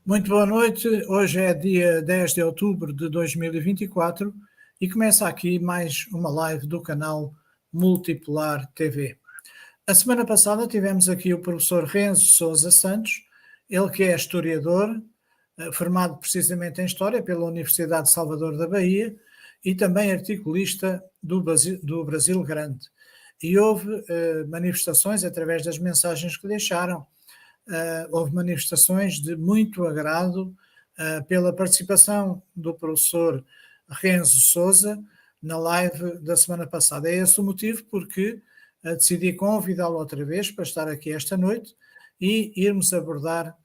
Muito boa noite. Hoje é dia 10 de outubro de 2024 e começa aqui mais uma live do canal Multipolar TV. A semana passada tivemos aqui o professor Renzo Sousa Santos, ele que é historiador, formado precisamente em História pela Universidade de Salvador da Bahia e também articulista do Brasil Grande. E houve manifestações através das mensagens que deixaram. Houve manifestações de muito agrado pela participação do professor Renzo Sousa na live da semana passada. É esse o motivo porque decidi convidá-lo outra vez para estar aqui esta noite e irmos abordar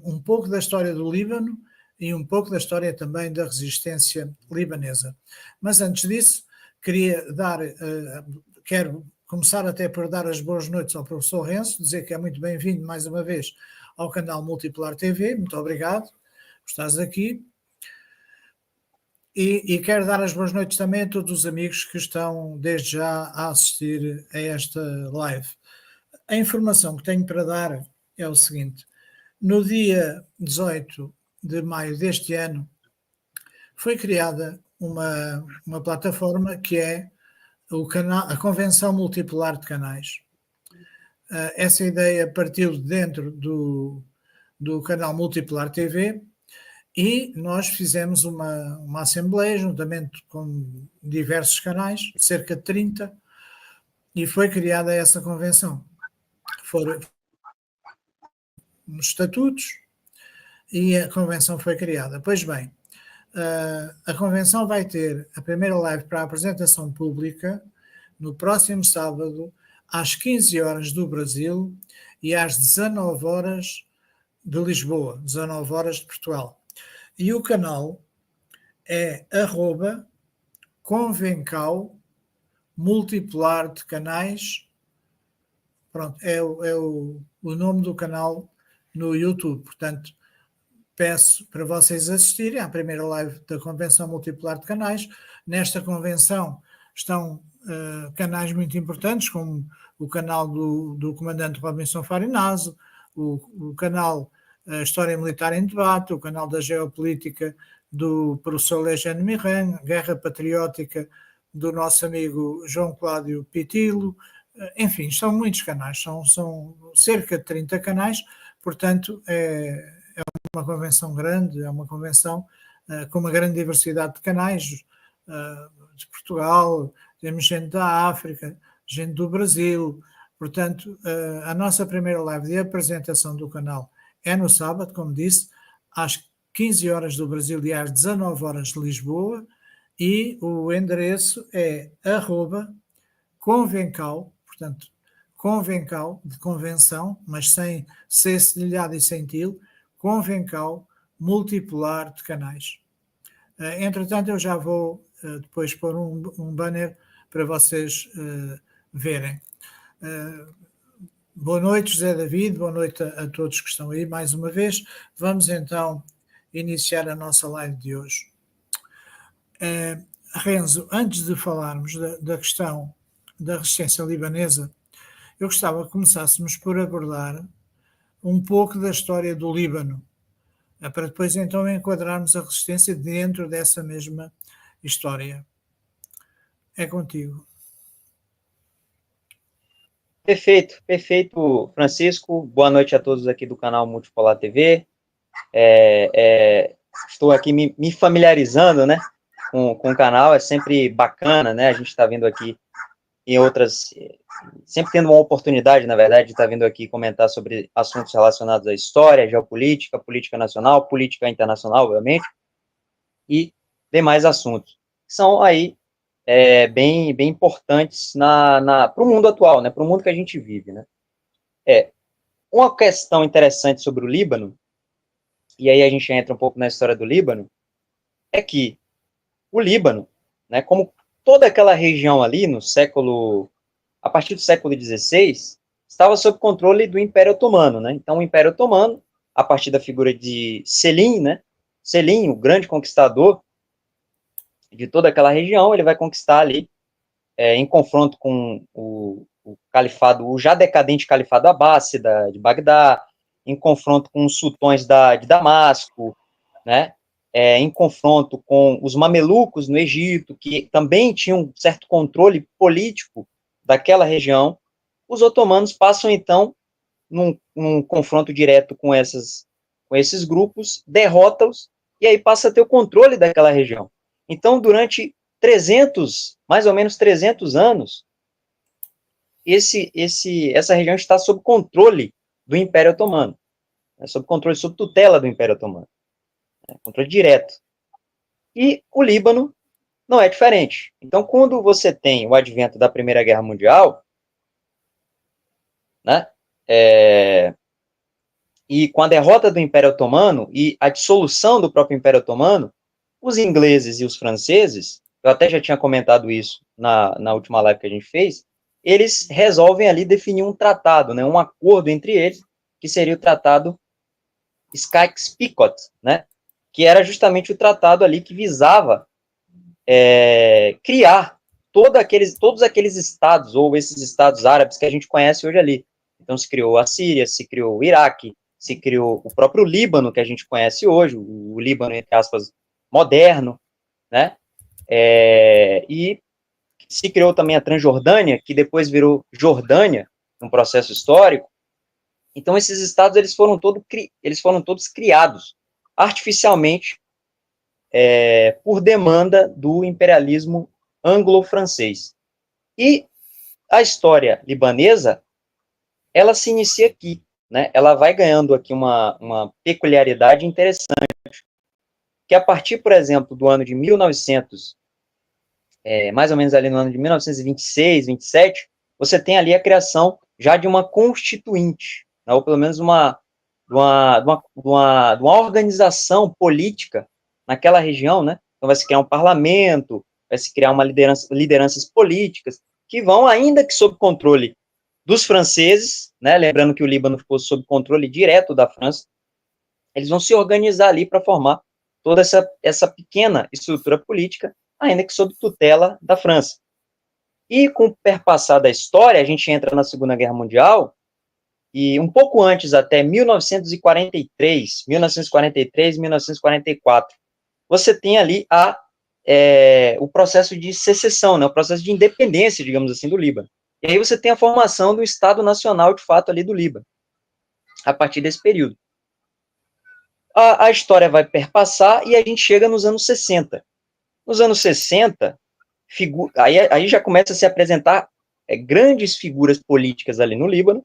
um pouco da história do Líbano e um pouco da história também da resistência libanesa. Mas antes disso, quero começar até por dar as boas noites ao professor Renzo, dizer que é muito bem-vindo mais uma vez ao canal Multipolar TV, muito obrigado por estares aqui. E quero dar as boas noites também a todos os amigos que estão desde já a assistir a esta live. A informação que tenho para dar é o seguinte: no dia 18 de maio deste ano foi criada uma plataforma que é a Convenção Multipolar de Canais. Essa ideia partiu dentro do canal Multipolar TV e nós fizemos uma assembleia juntamente com diversos canais, cerca de 30, e foi criada essa convenção. Foram nos estatutos e a convenção foi criada. Pois bem, a convenção vai ter a primeira live para a apresentação pública no próximo sábado, às 15 horas do Brasil e às 19 horas de Lisboa, 19 horas de Portugal. E o canal é @Convencao Multipolar de Canais. Pronto, é o nome do canal no YouTube. Portanto, peço para vocês assistirem à primeira live da Convenção Multipolar de Canais. Nesta convenção estão canais muito importantes, como o canal do comandante Robinson Farinaso, o canal História Militar em Debate, o canal da Geopolítica do professor Lejeune Miran, Guerra Patriótica do nosso amigo João Cláudio Pitilo, enfim, são muitos canais, são cerca de 30 canais, portanto é uma convenção grande, é uma convenção com uma grande diversidade de canais, de Portugal, temos gente da África, gente do Brasil, portanto a nossa primeira live de apresentação do canal é no sábado, como disse, às 15 horas do Brasil e às 19 horas de Lisboa, e o endereço é @Convencao, portanto, Convencao, de convenção, mas sem C cedilhado e sem til, Convencao Multipolar de Canais. Entretanto, eu já vou depois pôr um banner para vocês verem. Boa noite, José David, boa noite a todos que estão aí mais uma vez. Vamos então iniciar a nossa live de hoje. Renzo, antes de falarmos da questão da resistência libanesa, eu gostava que começássemos por abordar um pouco da história do Líbano, para depois então enquadrarmos a resistência dentro dessa mesma história. É contigo. Perfeito, Francisco. Boa noite a todos aqui do canal Multipolar TV. Estou aqui me familiarizando, né, com o canal, é sempre bacana, né, a gente está vindo aqui em outras, sempre tendo uma oportunidade, na verdade, de estar vindo aqui comentar sobre assuntos relacionados à história, geopolítica, política nacional, política internacional, obviamente, e demais assuntos. São aí bem importantes para o mundo atual, né, para o mundo que a gente vive, né. Uma questão interessante sobre o Líbano, e aí a gente entra um pouco na história do Líbano, é que o Líbano, né, como toda aquela região ali a partir do século XVI, estava sob controle do Império Otomano, né? Então o Império Otomano, a partir da figura de Selim, né? Selim, o grande conquistador de toda aquela região, ele vai conquistar ali, em confronto com o califado, o já decadente califado Abássida de Bagdá, em confronto com os sultões de Damasco, né, em confronto com os mamelucos no Egito, que também tinham um certo controle político daquela região, os otomanos passam, então, num confronto direto com esses grupos, derrota-os, e aí passa a ter o controle daquela região. Então, durante mais ou menos 300 anos, essa região está sob controle do Império Otomano, sob controle, sob tutela do Império Otomano, controle direto. E o Líbano não é diferente. Então, quando você tem o advento da Primeira Guerra Mundial, né, e com a derrota do Império Otomano e a dissolução do próprio Império Otomano, os ingleses e os franceses, eu até já tinha comentado isso na última live que a gente fez, eles resolvem ali definir um tratado, né, um acordo entre eles, que seria o tratado Sykes-Picot, né, que era justamente o tratado ali que visava criar todos aqueles estados, ou esses estados árabes que a gente conhece hoje ali. Então, se criou a Síria, se criou o Iraque, se criou o próprio Líbano, que a gente conhece hoje, o Líbano, entre aspas, moderno, né? E se criou também a Transjordânia, que depois virou Jordânia, num processo histórico. Então, esses estados eles foram todos criados artificialmente por demanda do imperialismo anglo-francês. E a história libanesa, ela se inicia aqui, né? Ela vai ganhando aqui uma peculiaridade interessante, que a partir, por exemplo, do ano de 1900, mais ou menos ali no ano de 1926, 27, você tem ali a criação já de uma constituinte, né? Ou pelo menos uma organização política naquela região, né? Então vai se criar um parlamento, vai se criar lideranças políticas, que vão, ainda que sob controle dos franceses, né? Lembrando que o Líbano ficou sob controle direto da França, eles vão se organizar ali para formar toda essa pequena estrutura política, ainda que sob tutela da França. E com o perpassar da história, a gente entra na Segunda Guerra Mundial, e um pouco antes, até 1943, 1944, você tem ali o processo de secessão, né, o processo de independência, digamos assim, do Líbano. E aí você tem a formação do Estado Nacional, de fato, ali do Líbano, a partir desse período. A história vai perpassar e a gente chega nos anos 60. Nos anos 60, aí já começa a se apresentar grandes figuras políticas ali no Líbano,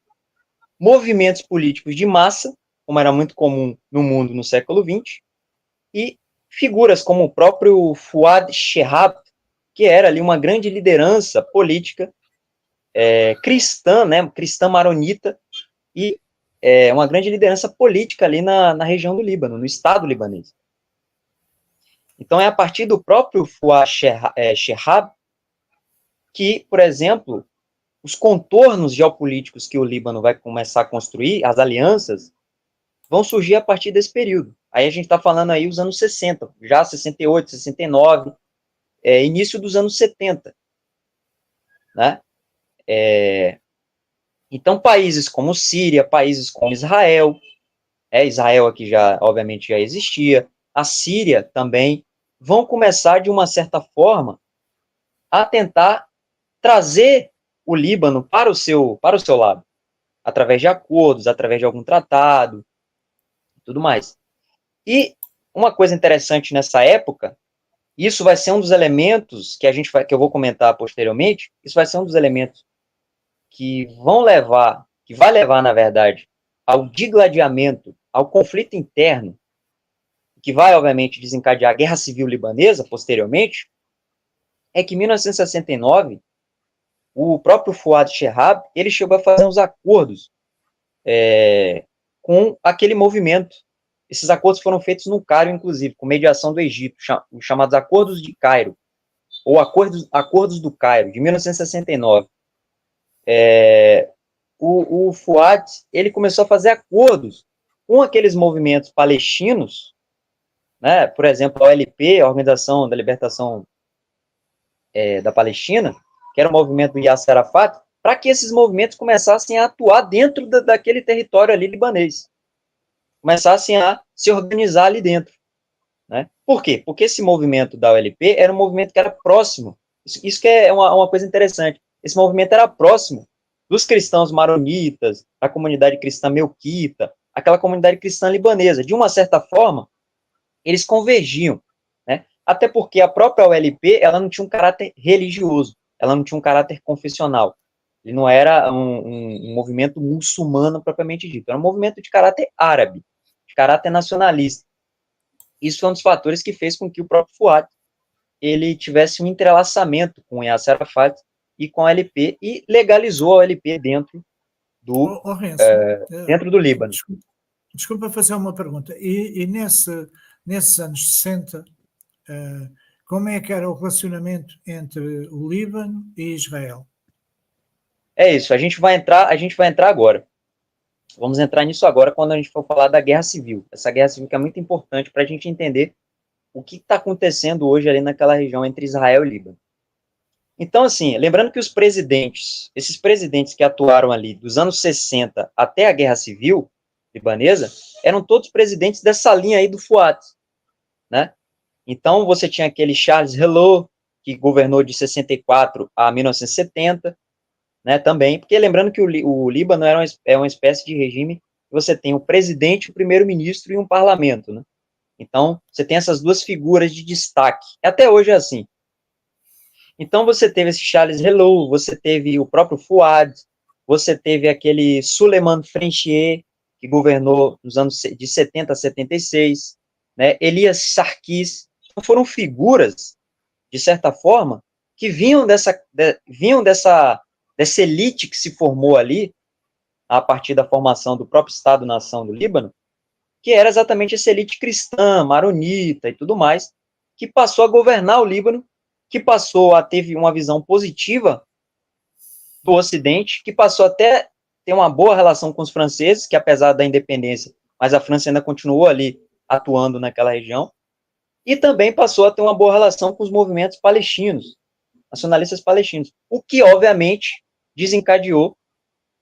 movimentos políticos de massa, como era muito comum no mundo no século XX, e figuras como o próprio Fuad Shehab, que era ali uma grande liderança política cristã, né, cristã maronita, e uma grande liderança política ali na região do Líbano, no Estado libanês. Então, é a partir do próprio Fuad Shehab que, por exemplo, os contornos geopolíticos que o Líbano vai começar a construir, as alianças, vão surgir a partir desse período. Aí a gente está falando aí os anos 60, já 68, 69, início dos anos 70, né? Então, países como Síria, países como Israel, Israel aqui já, obviamente, já existia, a Síria também, vão começar, de uma certa forma, a tentar trazer o Líbano para o seu lado, através de acordos, através de algum tratado, e tudo mais. E uma coisa interessante nessa época, isso vai ser um dos elementos que eu vou comentar posteriormente, isso vai ser um dos elementos que vai levar, na verdade, ao digladiamento, ao conflito interno, que vai, obviamente, desencadear a Guerra Civil Libanesa posteriormente, é que em 1969, o próprio Fuad Shehab, ele chegou a fazer uns acordos com aquele movimento. Esses acordos foram feitos no Cairo, inclusive, com mediação do Egito, os chamados Acordos de Cairo, ou Acordos do Cairo, de 1969. O Fuad, ele começou a fazer acordos com aqueles movimentos palestinos, né, por exemplo, a OLP, a Organização da Libertação da Palestina, que era o movimento do Yasser Arafat, para que esses movimentos começassem a atuar dentro daquele território ali libanês. começassem a se organizar ali dentro, né? Por quê? Porque esse movimento da OLP era um movimento que era próximo, isso que é uma coisa interessante, esse movimento era próximo dos cristãos maronitas, da comunidade cristã melquita, aquela comunidade cristã libanesa. De uma certa forma, eles convergiam, né? Até porque a própria OLP, ela não tinha um caráter religioso, ela não tinha um caráter confessional. Ele não era um movimento muçulmano propriamente dito, era um movimento de caráter árabe, de caráter nacionalista. Isso foi um dos fatores que fez com que o próprio Fuad ele tivesse um entrelaçamento com o Yasser Arafat e com a OLP e legalizou a OLP Renzo, dentro do Líbano. desculpa fazer uma pergunta. E nesses anos 60, como é que era o relacionamento entre o Líbano e Israel? É isso, a gente vai entrar agora. Vamos entrar nisso agora quando a gente for falar da guerra civil. Essa guerra civil que é muito importante para a gente entender o que está acontecendo hoje ali naquela região entre Israel e Líbano. Então, assim, lembrando que esses presidentes que atuaram ali dos anos 60 até a guerra civil libanesa, eram todos presidentes dessa linha aí do Fuad, né? Então, você tinha aquele Charles Helou, que governou de 64 a 1970, né, também, porque lembrando que o Líbano é uma espécie de regime que você tem o presidente, o primeiro-ministro e um parlamento, né? Então, você tem essas duas figuras de destaque. Até hoje é assim. Então, você teve esse Charles Helou, você teve o próprio Fuad, você teve aquele Suleiman Frenchier, que governou nos anos de 70 a 76, né? Elias Sarkis. Então, foram figuras, de certa forma, que vinham dessa elite que se formou ali, a partir da formação do próprio Estado-nação do Líbano, que era exatamente essa elite cristã, maronita e tudo mais, que passou a governar o Líbano, que passou a ter uma visão positiva do Ocidente, que passou até ter uma boa relação com os franceses, que apesar da independência, mas a França ainda continuou ali atuando naquela região, e também passou a ter uma boa relação com os movimentos palestinos, nacionalistas palestinos, o que, obviamente, desencadeou,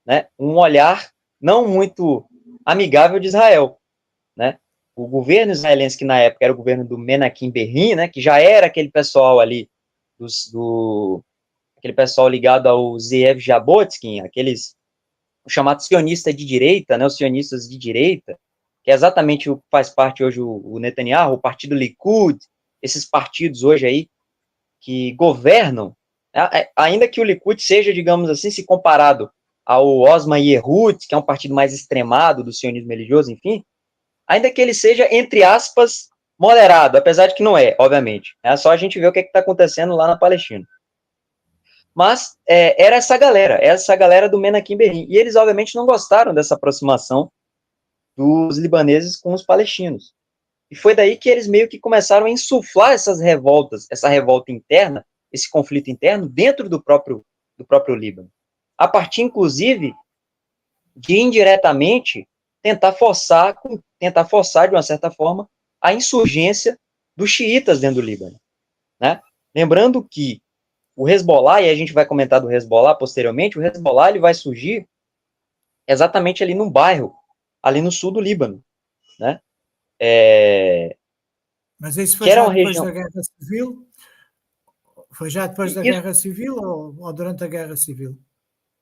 né, um olhar não muito amigável de Israel, né? O governo israelense, que na época era o governo do Menachem Begin, né, que já era aquele pessoal ali, aquele pessoal ligado ao Zeev Jabotinsky, aqueles chamados sionistas de direita, né, os sionistas de direita, que é exatamente o que faz parte hoje o Netanyahu, o partido Likud, esses partidos hoje aí que governam, ainda que o Likud seja, digamos assim, se comparado ao Osman Yehud, que é um partido mais extremado do sionismo religioso, enfim, ainda que ele seja, entre aspas, moderado, apesar de que não é, obviamente. É só a gente ver o que está acontecendo lá na Palestina. Mas era essa galera do Menachem Begin. E eles, obviamente, não gostaram dessa aproximação dos libaneses com os palestinos. E foi daí que eles meio que começaram a insuflar essas revoltas, essa revolta interna, esse conflito interno, dentro do próprio Líbano. A partir, inclusive, de indiretamente tentar forçar, de uma certa forma, a insurgência dos xiitas dentro do Líbano, né? Lembrando que o Hezbollah, e a gente vai comentar do Hezbollah posteriormente, o Hezbollah ele vai surgir exatamente ali num bairro, ali no sul do Líbano, né? Mas isso foi Que era já uma depois região... da Guerra Civil? Foi já depois da Isso, Guerra Civil ou durante a Guerra Civil?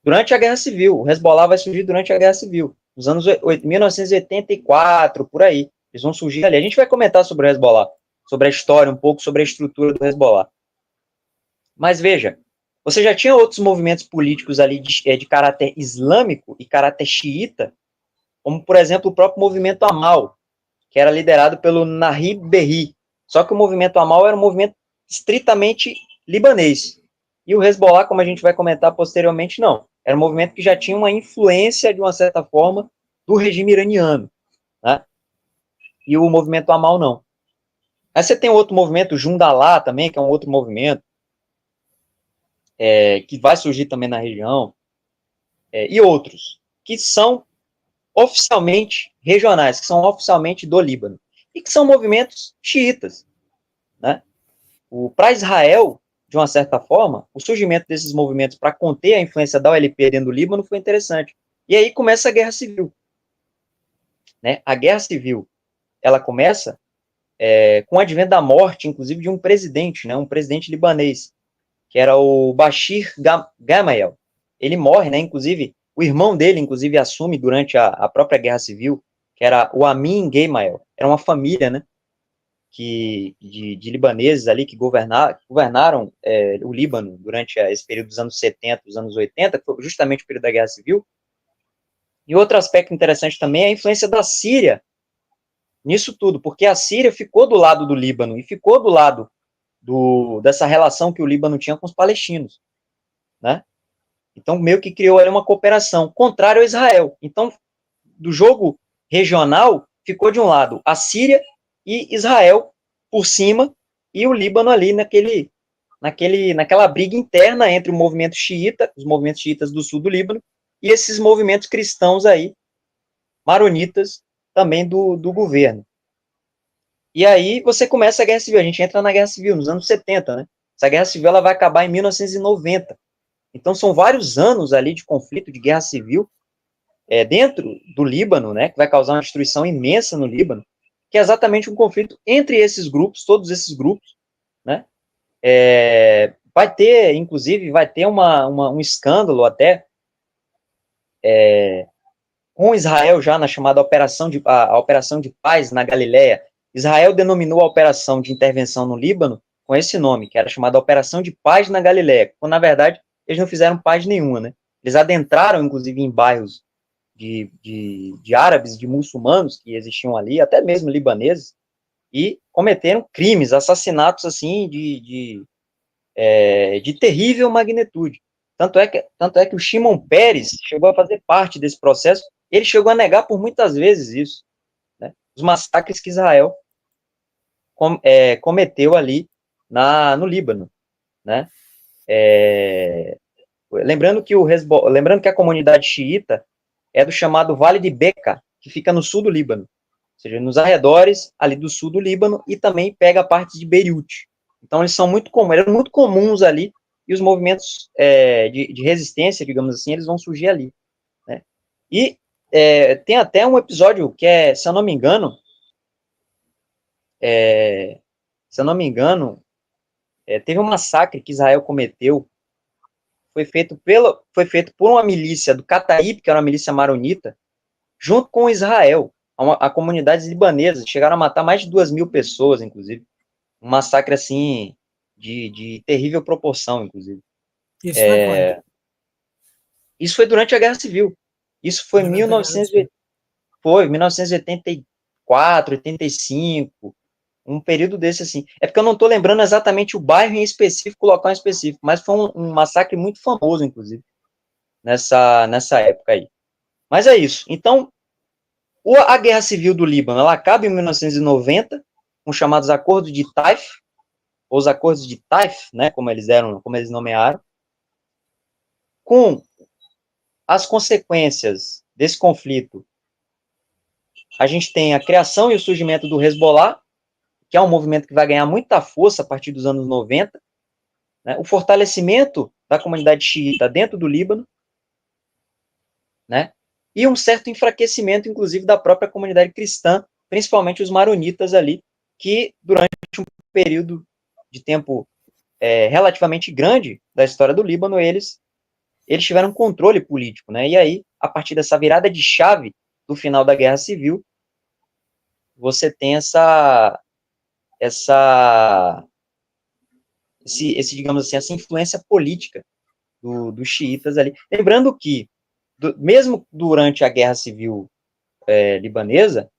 durante a Guerra Civil. O Hezbollah vai surgir durante a Guerra Civil, nos anos 1984, por aí. Eles vão surgir ali. A gente vai comentar sobre o Hezbollah, sobre a história, um pouco sobre a estrutura do Hezbollah. Mas veja, você já tinha outros movimentos políticos ali de caráter islâmico e caráter xiita, como, por exemplo, o próprio movimento Amal, que era liderado pelo Nahib Berri. Só que o movimento Amal era um movimento estritamente libanês. E o Hezbollah, como a gente vai comentar posteriormente, não. Era um movimento que já tinha uma influência, de uma certa forma, do regime iraniano, né? E o movimento Amal, não. Aí você tem outro movimento, o Jundallah também, que é um outro movimento, que vai surgir também na região, e outros, que são oficialmente regionais, que são oficialmente do Líbano, e que são movimentos xiitas, né? Para Israel, de uma certa forma, o surgimento desses movimentos para conter a influência da OLP dentro do Líbano foi interessante. E aí começa a Guerra Civil. né? A guerra civil, ela começa com o advento da morte, inclusive, de um presidente, né? Um presidente libanês, que era o Bashir Gemayel. Ele morre, né? Inclusive, o irmão dele, inclusive, assume durante a própria guerra civil, que era o Amin Gemayel. Era uma família, né? De libaneses ali que governaram o Líbano durante esse período dos anos 70, dos anos 80, que foi justamente o período da Guerra Civil. E outro aspecto interessante também é a influência da Síria nisso tudo, porque a Síria ficou do lado do Líbano e ficou do lado dessa relação que o Líbano tinha com os palestinos, né? Então, meio que criou ali uma cooperação, contrário a Israel. Então, do jogo regional, ficou de um lado a Síria e Israel por cima, e o Líbano ali naquela briga interna entre o movimento xiita, os movimentos xiitas do sul do Líbano, e esses movimentos cristãos aí, maronitas, também do governo. E aí você começa a Guerra Civil, a gente entra na Guerra Civil, nos anos 70, né? Essa Guerra Civil ela vai acabar em 1990. Então são vários anos ali de conflito, de guerra civil, dentro do Líbano, né, que vai causar uma destruição imensa no Líbano, que é exatamente um conflito entre esses grupos, todos esses grupos, né, inclusive, vai ter um escândalo até com Israel já na chamada a Operação de Paz na Galileia. Israel denominou a operação de intervenção no Líbano com esse nome, que era chamada Operação de Paz na Galileia, quando, na verdade, eles não fizeram paz nenhuma, né? Eles adentraram, inclusive, em bairros de árabes, de muçulmanos que existiam ali, até mesmo libaneses, e cometeram crimes, assassinatos, assim, de terrível magnitude. Tanto é que o Shimon Peres chegou a fazer parte desse processo, ele chegou a negar por muitas vezes isso, né? Os massacres que Israel cometeu ali no Líbano, né? Lembrando que a comunidade xiita é do chamado Vale de Beca, que fica no sul do Líbano, ou seja, nos arredores ali do sul do Líbano, e também pega a parte de Beirute. Então eles eram muito comuns ali, e os movimentos de resistência, digamos assim, eles vão surgir ali, né? E tem até um episódio que se eu não me engano, teve um massacre que Israel cometeu, foi feito por uma milícia do Kataib, que era uma milícia maronita, junto com Israel, a comunidades libanesas, chegaram a matar mais de 2.000 pessoas, inclusive, um massacre, assim, de terrível proporção, inclusive. Isso foi quando? Isso foi durante a Guerra Civil, isso foi em 1984, 85, um período desse, assim. É porque eu não estou lembrando exatamente o bairro em específico, o local em específico, mas foi um massacre muito famoso, inclusive, nessa época aí. Mas é isso. Então, a Guerra Civil do Líbano, ela acaba em 1990, com os chamados Acordos de Taif, ou os Acordos de Taif, né, como eles nomearam, com as consequências desse conflito. A gente tem a criação e o surgimento do Hezbollah, que é um movimento que vai ganhar muita força a partir dos anos 90, né, o fortalecimento da comunidade xiita dentro do Líbano, né, e um certo enfraquecimento, inclusive, da própria comunidade cristã, principalmente os maronitas ali, que durante um período de tempo relativamente grande da história do Líbano, eles tiveram controle político, né? E aí, a partir dessa virada de chave do final da Guerra Civil, você tem digamos assim, essa influência política dos xiitas ali. Lembrando que, mesmo durante a Guerra Civil libanesa,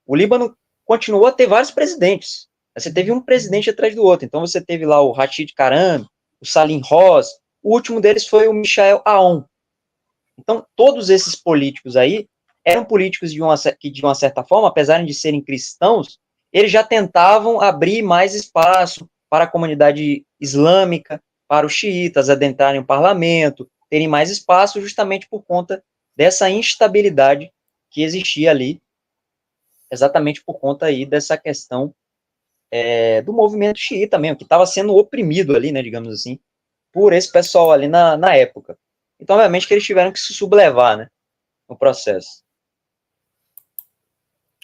o Líbano continuou a ter vários presidentes. Você teve um presidente atrás do outro. Então, você teve lá o Rachid Karami, o Salim Ross, o último deles foi o Michel Aoun. Então, todos esses políticos aí eram políticos que, de uma certa forma, apesar de serem cristãos, eles já tentavam abrir mais espaço para a comunidade islâmica, para os xiitas adentrarem o parlamento, terem mais espaço, justamente por conta dessa instabilidade que existia ali, exatamente por conta aí dessa questão do movimento xiita mesmo, que estava sendo oprimido ali, né, digamos assim, por esse pessoal ali na época. Então, obviamente, que eles tiveram que se sublevar, né, no processo.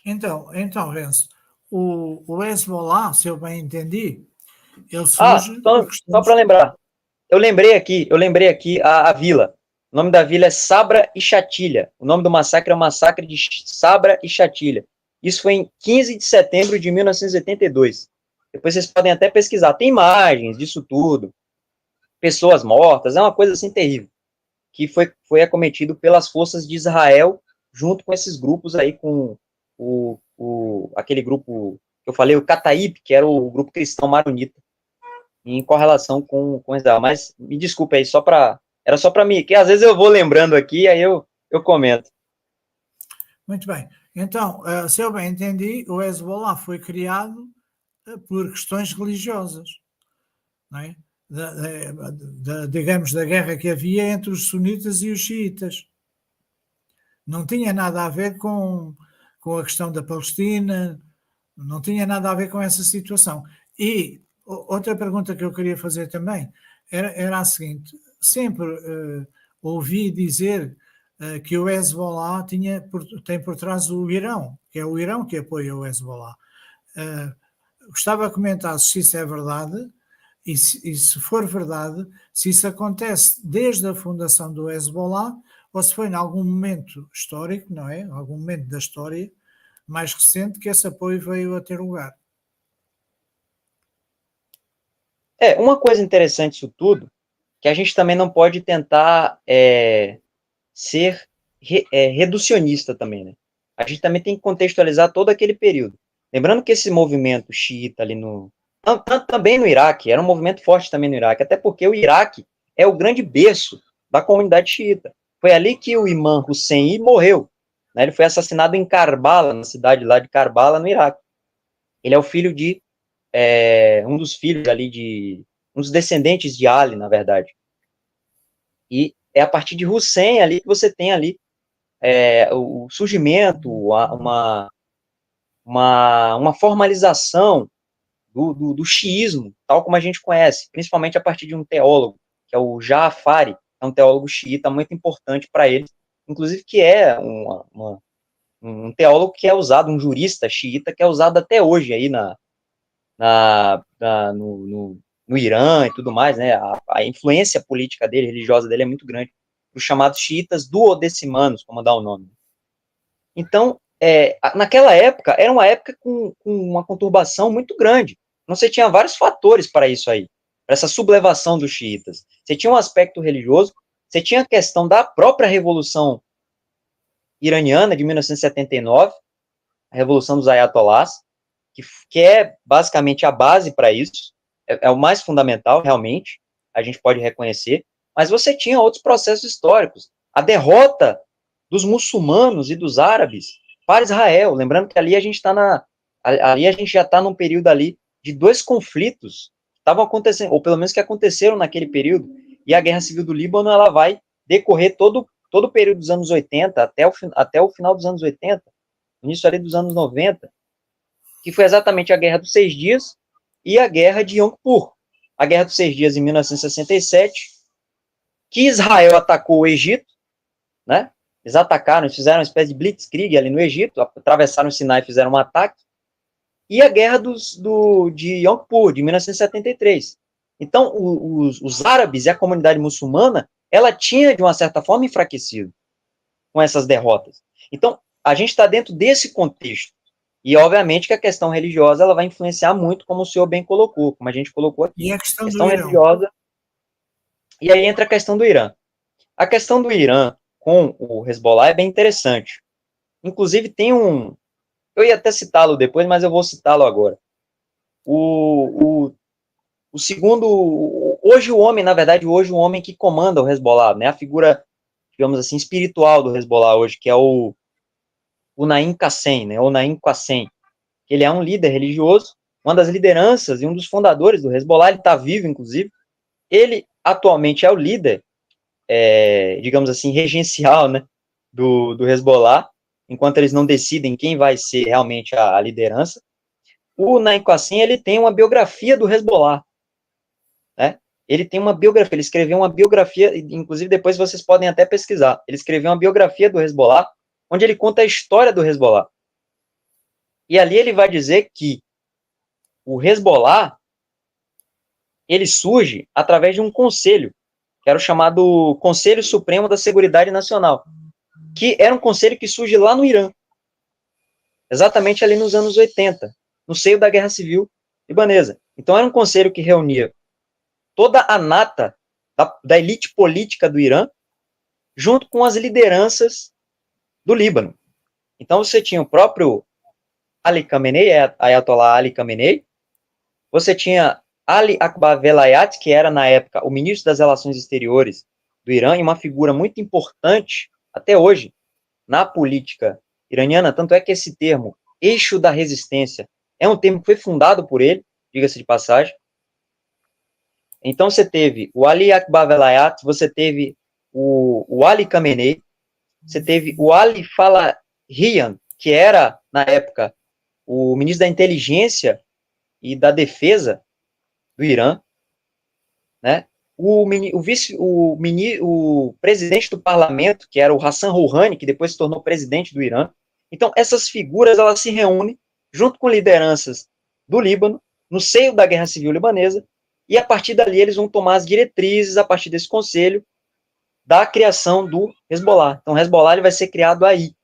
Então, Renzo, o Hezbollah, se eu bem entendi, ele surge por Só questões. para lembrar, eu lembrei aqui a vila. O nome da vila é Sabra e Chatilha. O nome do massacre é o massacre de Sabra e Chatilha. Isso foi em 15 de setembro de 1982. Depois vocês podem até pesquisar. Tem imagens disso tudo. Pessoas mortas. É uma coisa assim terrível. Que foi acometido pelas forças de Israel, junto com esses grupos aí, com aquele grupo que eu falei, o Kataib, que era o grupo cristão maronita, em correlação com Israel. Mas me desculpe aí, era só para mim, que às vezes eu vou lembrando aqui, aí eu comento. Muito bem. Então, se eu bem entendi, o Hezbollah foi criado por questões religiosas, não é? Digamos, da guerra que havia entre os sunitas e os xiitas. Não tinha nada a ver com a questão da Palestina, não tinha nada a ver com essa situação. E outra pergunta que eu queria fazer também era a seguinte: sempre ouvi dizer que o Hezbollah tem por trás o Irão, que é o Irão que apoia o Hezbollah. Gostava de comentar se isso é verdade e se for verdade, se isso acontece desde a fundação do Hezbollah ou se foi em algum momento histórico, não é? Algum momento da história mais recente que esse apoio veio a ter lugar. Uma coisa interessante disso tudo, que a gente também não pode tentar ser reducionista também, né? A gente também tem que contextualizar todo aquele período. Lembrando que esse movimento xiita ali também no Iraque, era um movimento forte também no Iraque, até porque o Iraque é o grande berço da comunidade xiita. Foi ali que o imã Hussein morreu, né? Ele foi assassinado em Karbala, na cidade lá de Karbala, no Iraque. Ele é o filho de um dos filhos ali um dos descendentes de Ali, na verdade. E é a partir de Hussein ali que você tem ali o surgimento, uma formalização do xiismo, tal como a gente conhece, principalmente a partir de um teólogo, que é o Ja'afari, é um teólogo xiita muito importante para eles, inclusive que é um teólogo que é usado, um jurista xiita, que é usado até hoje aí no Irã e tudo mais, né? A influência política dele, religiosa dele é muito grande, os chamados xiitas duodecimanos, como dá o nome. Então, naquela época, era uma época com uma conturbação muito grande. Você tinha vários fatores para isso aí, para essa sublevação dos xiitas. Você tinha um aspecto religioso, você tinha a questão da própria Revolução Iraniana de 1979, a Revolução dos Ayatollahs, que é basicamente a base para isso, é o mais fundamental, realmente, a gente pode reconhecer, mas você tinha outros processos históricos. A derrota dos muçulmanos e dos árabes para Israel, lembrando que ali a gente já está num período ali de dois conflitos que estavam acontecendo, ou pelo menos que aconteceram naquele período, e a Guerra Civil do Líbano, ela vai decorrer todo o período dos anos 80, até o final dos anos 80, início ali dos anos 90, que foi exatamente a Guerra dos Seis Dias e a Guerra de Yom Kippur. A Guerra dos Seis Dias em 1967, que Israel atacou o Egito, né? Eles atacaram, eles fizeram uma espécie de blitzkrieg ali no Egito, atravessaram o Sinai e fizeram um ataque. E a Guerra de Yom Kippur, de 1973. Então, os árabes e a comunidade muçulmana, ela tinha, de uma certa forma, enfraquecido com essas derrotas. Então, a gente está dentro desse contexto. E, obviamente, que a questão religiosa ela vai influenciar muito, como o senhor bem colocou, como a gente colocou aqui. E a questão do Questão Irão? religiosa. E aí entra a questão do Irã. A questão do Irã com o Hezbollah é bem interessante. Inclusive, tem um. Eu ia até citá-lo depois, mas eu vou citá-lo agora. O segundo. Hoje o homem que comanda o Hezbollah, né? A figura, digamos assim, espiritual do Hezbollah hoje, que é o Naim Qassem, né? O Naim Qassem. Ele é um líder religioso, uma das lideranças e um dos fundadores do Hezbollah, ele está vivo, inclusive. Ele atualmente é o líder, digamos assim, regencial, né, do Hezbollah, enquanto eles não decidem quem vai ser realmente a liderança. O Naim Qassem, ele tem uma biografia do Hezbollah, né? Ele tem uma biografia, ele escreveu uma biografia, inclusive depois vocês podem até pesquisar. Ele escreveu uma biografia do Hezbollah, onde ele conta a história do Hezbollah. E ali ele vai dizer que o Hezbollah, ele surge através de um conselho, que era o chamado Conselho Supremo da Seguridade Nacional, que era um conselho que surge lá no Irã, exatamente ali nos anos 80, no seio da Guerra Civil Libanesa. Então era um conselho que reunia toda a nata da elite política do Irã, junto com as lideranças do Líbano. Então você tinha o próprio Ali Khamenei, Ayatollah Ali Khamenei, você tinha Ali Akbar Velayat, que era na época o ministro das Relações Exteriores do Irã, e uma figura muito importante até hoje na política iraniana, tanto é que esse termo, eixo da resistência, é um termo que foi fundado por ele, diga-se de passagem. Então você teve o Ali Akbar Velayat, você teve o Ali Khamenei, você teve o Ali Falahian, que era, na época, o ministro da Inteligência e da Defesa do Irã, né? O presidente do parlamento, que era o Hassan Rouhani, que depois se tornou presidente do Irã. Então, essas figuras, elas se reúnem junto com lideranças do Líbano, no seio da Guerra Civil Libanesa, e a partir dali eles vão tomar as diretrizes, a partir desse conselho, da criação do Hezbollah. Então, o Hezbollah ele vai ser criado aí,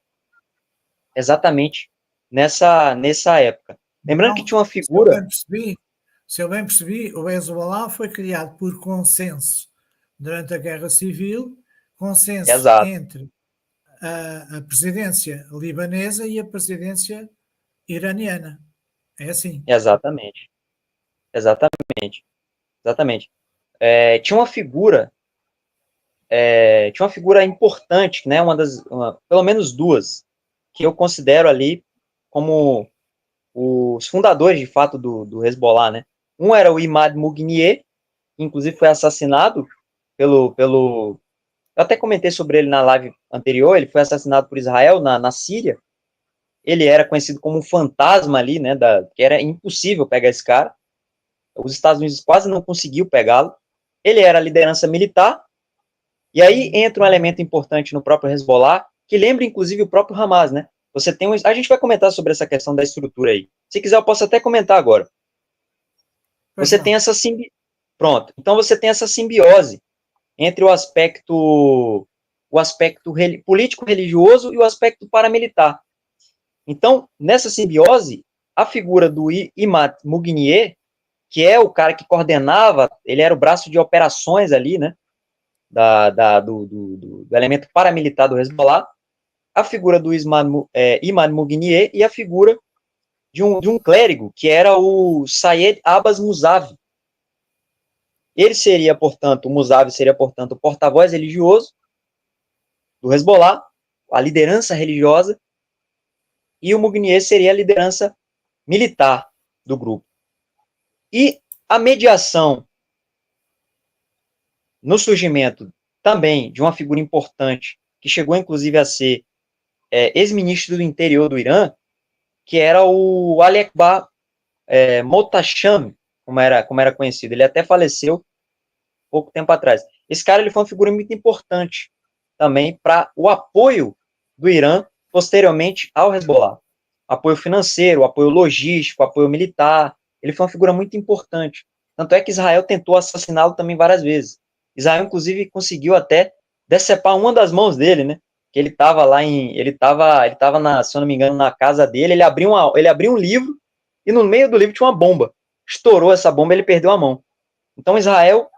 exatamente nessa época. Lembrando que tinha uma figura... Se eu bem percebi, o Hezbollah foi criado por consenso durante a Guerra Civil, consenso Exato. entre a presidência libanesa e a presidência iraniana. É assim. Exatamente. Tinha uma figura importante, né, pelo menos duas, que eu considero ali como os fundadores, de fato, do Hezbollah, né? Um era o Imad Mugnier, que inclusive foi assassinado eu até comentei sobre ele na live anterior, ele foi assassinado por Israel na Síria. Ele era conhecido como um fantasma ali, né, que era impossível pegar esse cara. Os Estados Unidos quase não conseguiu pegá-lo. Ele era a liderança militar, e aí entra um elemento importante no próprio Hezbollah, que lembra inclusive o próprio Hamas, né? Você tem a gente vai comentar sobre essa questão da estrutura aí. Se quiser, eu posso até comentar agora. Você tem essa Pronto. Então você tem essa simbiose entre o aspecto político-religioso e o aspecto paramilitar. Então, nessa simbiose, a figura do Imad Mugnier, que é o cara que coordenava, ele era o braço de operações ali, né, do elemento paramilitar do Hezbollah, a figura do Imad Mugnier e a figura de um clérigo, que era o Sayed Abbas Musavi. Ele seria, portanto, o Musavi seria, portanto, o porta-voz religioso do Hezbollah, a liderança religiosa, e o Mugnier seria a liderança militar do grupo. E a mediação no surgimento também de uma figura importante, que chegou inclusive a ser ex-ministro do interior do Irã, que era o Ali Akbar Mohtasham, como era conhecido. Ele até faleceu pouco tempo atrás. Esse cara ele foi uma figura muito importante também para o apoio do Irã posteriormente ao Hezbollah. Apoio financeiro, apoio logístico, apoio militar. Ele foi uma figura muito importante. Tanto é que Israel tentou assassiná-lo também várias vezes. Israel, inclusive, conseguiu até decepar uma das mãos dele, né? Que ele estava lá ele estava se eu não me engano, na casa dele, ele abriu um livro e no meio do livro tinha uma bomba. Estourou essa bomba, ele perdeu a mão. Então Israel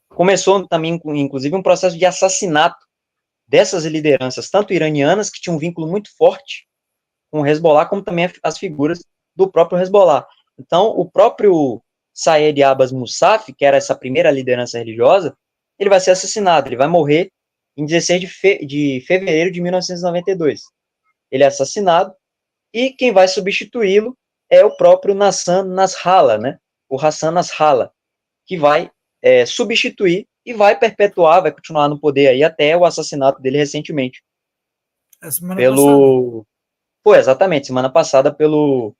começou também, inclusive, um processo de assassinato dessas lideranças, tanto iranianas, que tinham um vínculo muito forte com o Hezbollah, como também as figuras do próprio Hezbollah. Então, o próprio Sayed Abbas Musaf, que era essa primeira liderança religiosa, ele vai ser assassinado, ele vai morrer em 16 de fevereiro de 1992. Ele é assassinado, e quem vai substituí-lo é o próprio Hassan Nasrallah, né? O Hassan Nasrallah, que vai substituir e vai perpetuar, vai continuar no poder aí até o assassinato dele recentemente. A semana passada. Foi, exatamente, semana passada por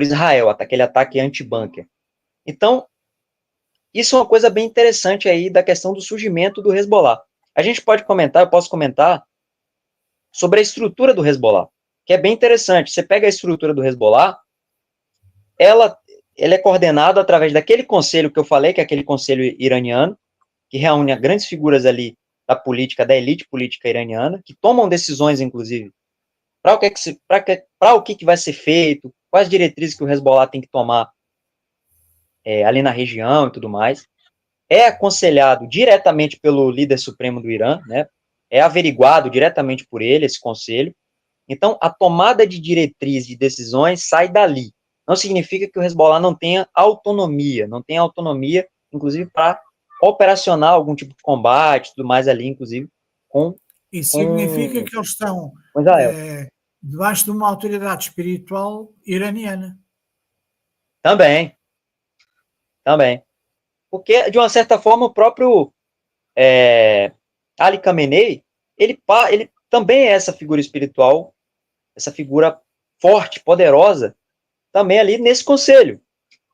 Israel, aquele ataque anti-bunker. Então, isso é uma coisa bem interessante aí da questão do surgimento do Hezbollah. A gente pode comentar, eu posso comentar sobre a estrutura do Hezbollah. que é bem interessante. Você pega a estrutura do Hezbollah, ele é coordenado através daquele conselho que eu falei, que é aquele conselho iraniano, que reúne grandes figuras ali da política, da elite política iraniana, que tomam decisões, inclusive, para o que vai ser feito, quais diretrizes que o Hezbollah tem que tomar ali na região e tudo mais. É aconselhado diretamente pelo líder supremo do Irã, né? É averiguado diretamente por ele, esse conselho. Então, a tomada de diretriz de decisões sai dali. Não significa que o Hezbollah não tenha autonomia, inclusive, para operacionar algum tipo de combate, tudo mais ali, inclusive, com significa que eles estão debaixo de uma autoridade espiritual iraniana. Também. Porque, de uma certa forma, o próprio Ali Khamenei, ele também é essa figura espiritual, essa figura forte, poderosa, também ali nesse conselho,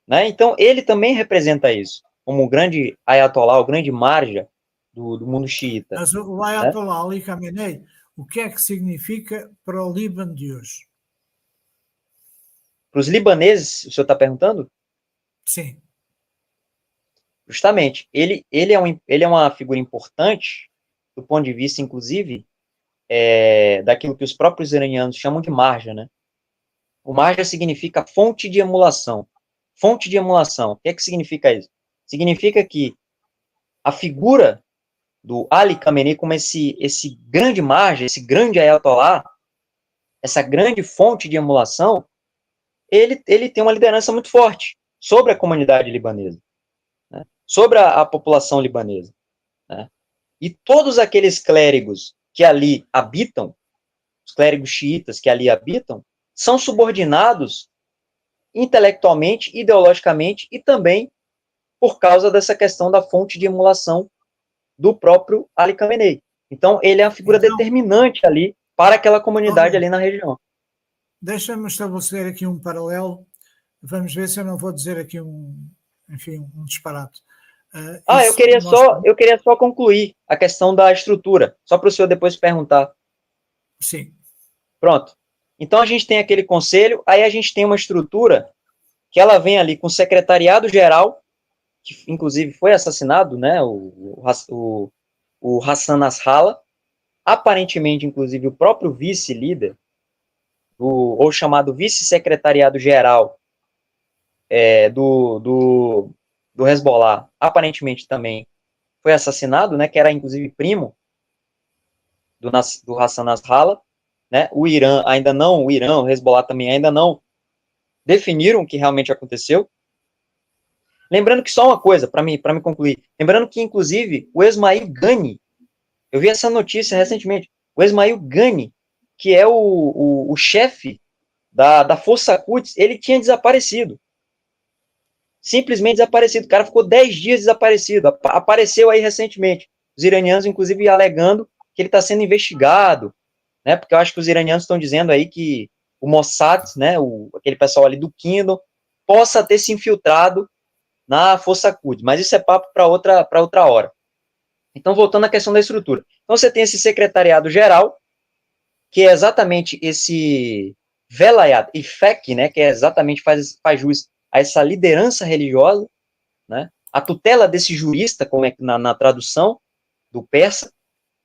né? Então, ele também representa isso, como o grande ayatollah, o grande marja do mundo xiita. Mas o ayatollah Ali Khamenei, o que é que significa para o Líbano de hoje? Para os libaneses, o senhor está perguntando? Sim. Justamente, ele é uma figura importante do ponto de vista, inclusive, daquilo que os próprios iranianos chamam de marja, né? O marja significa fonte de emulação. Fonte de emulação. O que é que significa isso? Significa que a figura do Ali Khamenei como esse grande marja, esse grande ayatollah, essa grande fonte de emulação, ele tem uma liderança muito forte sobre a comunidade libanesa, né? Sobre a população libanesa, né? E todos aqueles clérigos que ali habitam, os clérigos xiitas que ali habitam, são subordinados intelectualmente, ideologicamente e também por causa dessa questão da fonte de emulação do próprio Ali Khamenei. Então, ele é a figura determinante ali para aquela comunidade ali na região. Deixa-me estabelecer aqui um paralelo. Vamos ver se eu não vou dizer aqui um disparate. Eu queria só concluir a questão da estrutura, só para o senhor depois perguntar. Sim. Pronto. Então, a gente tem aquele conselho, aí a gente tem uma estrutura que ela vem ali com o secretariado-geral, que inclusive foi assassinado, né, o Hassan Nasrallah, aparentemente, inclusive, o próprio vice-líder, ou chamado vice-secretariado-geral do Hezbollah, aparentemente também foi assassinado, né, que era, inclusive, primo do Hassan Nasrallah, né, o Hezbollah também ainda não definiram o que realmente aconteceu. Lembrando que só uma coisa, para me concluir, lembrando que, inclusive, o Esmail Gani, eu vi essa notícia recentemente, o Esmail Gani, que é o chefe da Força Quds, ele tinha desaparecido. Simplesmente desaparecido. O cara ficou 10 dias desaparecido. Apareceu aí recentemente. Os iranianos, inclusive, alegando que ele está sendo investigado, né? Porque eu acho que os iranianos estão dizendo aí que o Mossad, né? Aquele pessoal ali do Kindle, possa ter se infiltrado na Força Quds. Mas isso é papo para outra hora. Então, voltando à questão da estrutura. Então, você tem esse secretariado-geral, que é exatamente esse Velayat Ifek, né? Que é exatamente faz jus a essa liderança religiosa, né? A tutela desse jurista, como é na tradução do persa.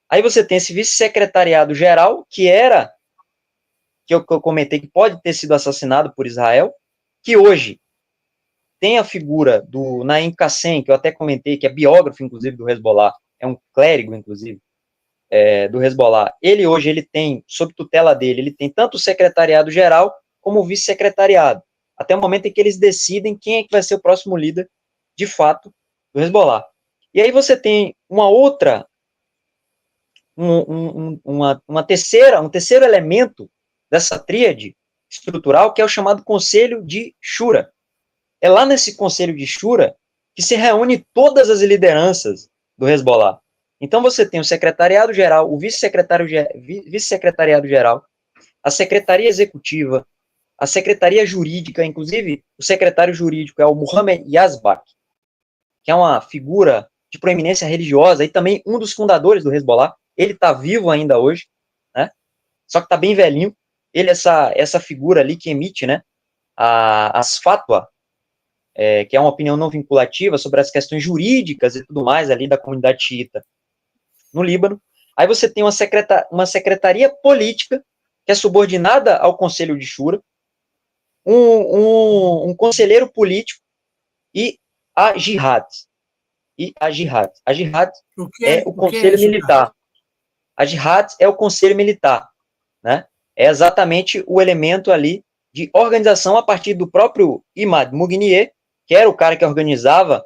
Aí você tem esse vice-secretariado-geral, que eu comentei que pode ter sido assassinado por Israel, que hoje tem a figura do Naim Qassem, que eu até comentei, que é biógrafo, inclusive, do Hezbollah, é um clérigo, inclusive, do Hezbollah. Ele tem, sob tutela dele, ele tem tanto o secretariado-geral como o vice-secretariado, até o momento em que eles decidem quem é que vai ser o próximo líder, de fato, do Hezbollah. E aí você tem uma outra, um terceiro elemento dessa tríade estrutural, que é o chamado Conselho de Shura. É lá nesse Conselho de Shura que se reúne todas as lideranças do Hezbollah. Então você tem o secretariado-geral, o vice-secretariado-geral, a secretaria executiva, a secretaria jurídica, inclusive o secretário jurídico é o Mohamed Yazbak, que é uma figura de proeminência religiosa e também um dos fundadores do Hezbollah. Ele está vivo ainda hoje, né? Só que está bem velhinho. ele essa figura ali que emite, né, as fatwa, que é uma opinião não vinculativa sobre as questões jurídicas e tudo mais ali da comunidade xiita no Líbano. Aí você tem uma secretaria política que é subordinada ao Conselho de Shura, um conselheiro político e a Jihad. A Jihad é o O que é a conselho militar. A Jihad é o conselho militar, né? É exatamente o elemento ali de organização a partir do próprio Imad Mugnier, que era o cara que organizava,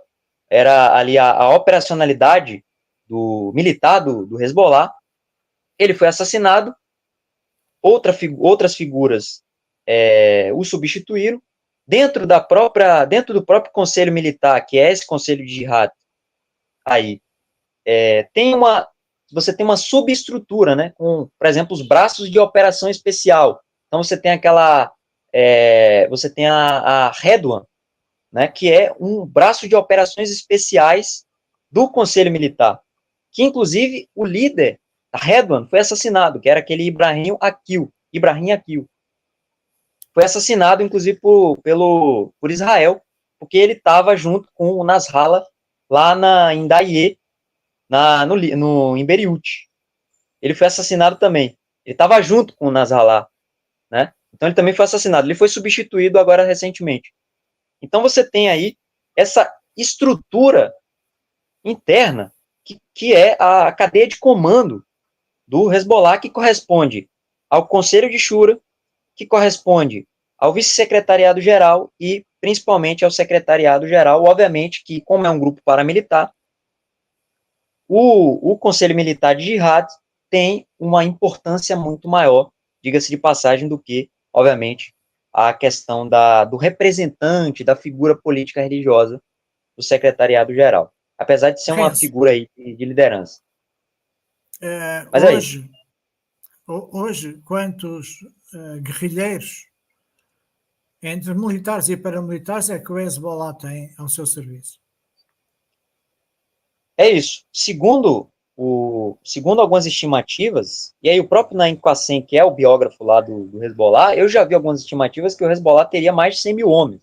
era ali a operacionalidade do militar do Hezbollah. Ele foi assassinado, outras figuras o substituíram, dentro do próprio conselho militar, que é esse conselho de jihad, aí, você tem uma subestrutura, né, com, por exemplo, os braços de operação especial. Então, você tem você tem a Redwan, né, que é um braço de operações especiais do Conselho Militar, que, inclusive, o líder da Redwan foi assassinado, que era aquele Ibrahim Akil. Foi assassinado, inclusive, por Israel, porque ele estava junto com o Nasrallah lá em Daie, em Beirute. Ele foi assassinado também. Ele estava junto com o Nasrallah, né? Então ele também foi assassinado. Ele foi substituído agora recentemente. Então você tem aí essa estrutura interna que é a cadeia de comando do Hezbollah, que corresponde ao Conselho de Shura, que corresponde ao vice-secretariado-geral e principalmente ao secretariado-geral, obviamente que, como é um grupo paramilitar, o Conselho Militar de Jihad tem uma importância muito maior, diga-se de passagem, do que, obviamente, a questão do representante, da figura política religiosa do secretariado-geral, apesar de ser uma figura aí de liderança. Mas é isso. Hoje, quantos guerrilheiros entre militares e paramilitares é que o Hezbollah tem ao seu serviço? É isso. Segundo algumas estimativas, e aí o próprio Naim Qassem, que é o biógrafo lá do Hezbollah, eu já vi algumas estimativas que o Hezbollah teria mais de 100 mil homens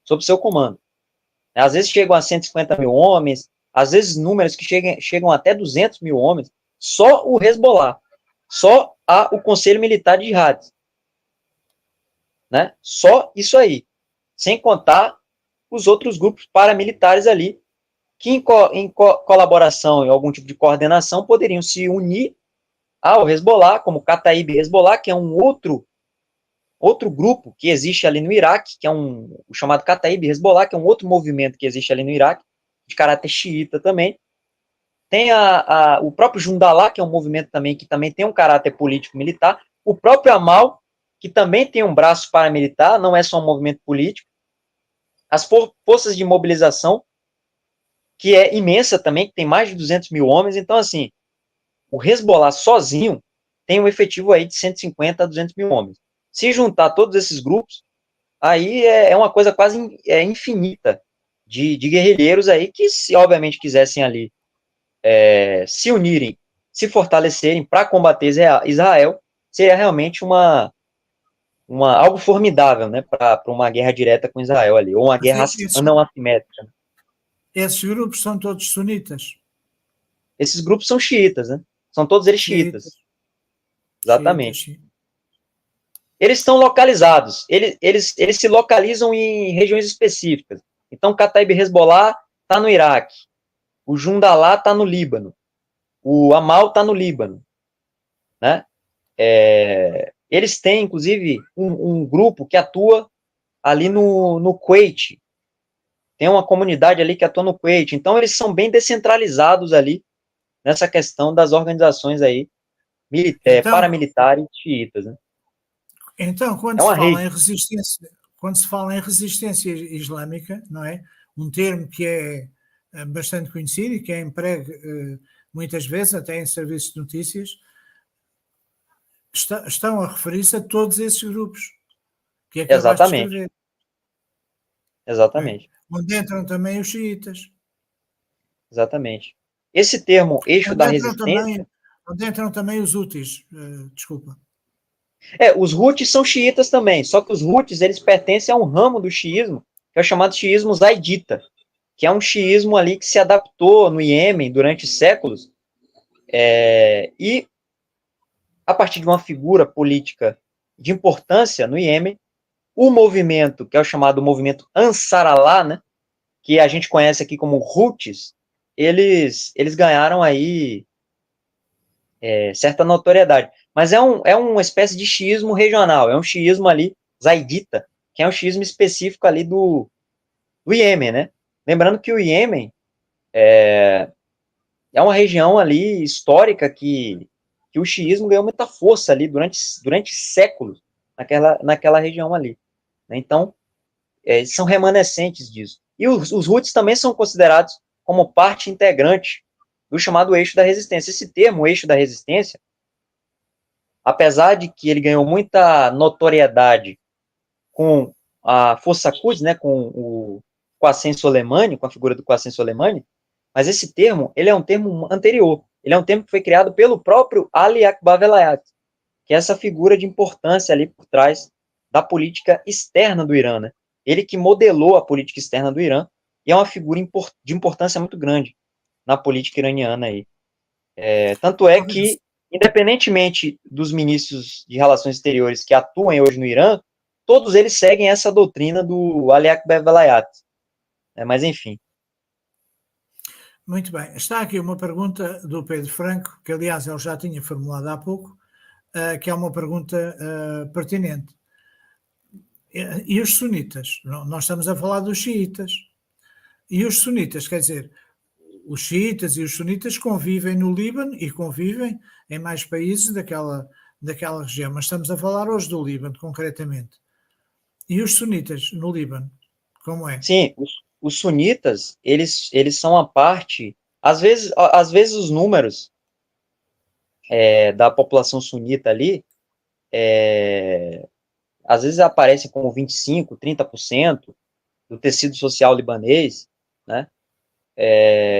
sob seu comando. Às vezes chegam a 150 mil homens, às vezes números que chegam até 200 mil homens, só o Hezbollah, só o Conselho Militar de Jihad, né? Só isso aí, sem contar os outros grupos paramilitares ali, que em colaboração, em algum tipo de coordenação, poderiam se unir ao Hezbollah, como o Kataib Hezbollah, que é um outro grupo que existe ali no Iraque, que é o chamado Kataib Hezbollah, que é um outro movimento que existe ali no Iraque, de caráter xiita também. Tem o próprio Jundallah, que é um movimento também que também tem um caráter político-militar. O próprio Amal, que também tem um braço paramilitar, não é só um movimento político. As forças de mobilização, que é imensa também, que tem mais de 200 mil homens. Então, assim, o Hezbollah sozinho tem um efetivo aí de 150 a 200 mil homens. Se juntar todos esses grupos, aí é uma coisa quase infinita de guerrilheiros aí que, se obviamente quisessem ali se unirem, se fortalecerem para combater Israel, seria realmente algo formidável, né, para uma guerra direta com Israel ali, ou uma guerra não assimétrica. Esses grupos são todos sunitas? Esses grupos são xiitas, né? São todos eles xiitas. Exatamente. Eles estão localizados, eles se localizam em regiões específicas. Então, Kataib Hezbollah está no Iraque, o Jundallah está no Líbano, o Amal está no Líbano, né? Eles têm, inclusive, um grupo que atua ali no Kuwait. Tem uma comunidade ali que atua no Kuwait. Então, eles são bem descentralizados ali nessa questão das organizações aí paramilitares xiitas, né? Então, quando se fala em resistência islâmica, não é? Um termo que é bastante conhecido e que é emprego muitas vezes, até em serviços de notícias, estão a referir-se a todos esses grupos que acabaste de escrever. Exatamente. Onde entram também os xiitas. Exatamente. Esse termo, eixo da resistência... Onde entram também os úteis, desculpa. Os Houthis são xiitas também, só que os Houthis, eles pertencem a um ramo do xiismo, que é o chamado xiismo zaidita, que é um xiismo ali que se adaptou no Iêmen durante séculos, e a partir de uma figura política de importância no Iêmen, o movimento, que é o chamado movimento Ansar Allah, né, que a gente conhece aqui como Houthis, eles ganharam aí certa notoriedade. Mas é uma espécie de xiismo regional, é um xiismo ali, zaidita, que é um xiismo específico ali do Iêmen, né? Lembrando que o Iêmen é uma região ali histórica que o xiismo ganhou muita força ali durante séculos naquela região ali. Né? Então, são remanescentes disso. E os Houthis também são considerados como parte integrante do chamado eixo da resistência. Esse termo, eixo da resistência, apesar de que ele ganhou muita notoriedade com a Força Quds, né, com o Qassem Soleimani, com a figura do Qassem Soleimani, mas esse termo, ele é um termo anterior. Ele é um termo que foi criado pelo próprio Ali Akbar Velayat, que é essa figura de importância ali por trás da política externa do Irã, né? Ele que modelou a política externa do Irã e é uma figura de importância muito grande na política iraniana aí. Tanto é que, independentemente dos ministros de relações exteriores que atuam hoje no Irã, todos eles seguem essa doutrina do Ali Akbar Velayat. Mas, enfim. Muito bem. Está aqui uma pergunta do Pedro Franco, que aliás ele já tinha formulado há pouco, que é uma pergunta pertinente. E os sunitas? Nós estamos a falar dos xiitas. E os sunitas, quer dizer, os xiitas e os sunitas convivem no Líbano e convivem em mais países daquela região, mas estamos a falar hoje do Líbano, concretamente. E os sunitas no Líbano, como é? Sim, os sunitas, eles são a parte, às vezes os números da população sunita ali, às vezes aparecem como 25%, 30% do tecido social libanês, né?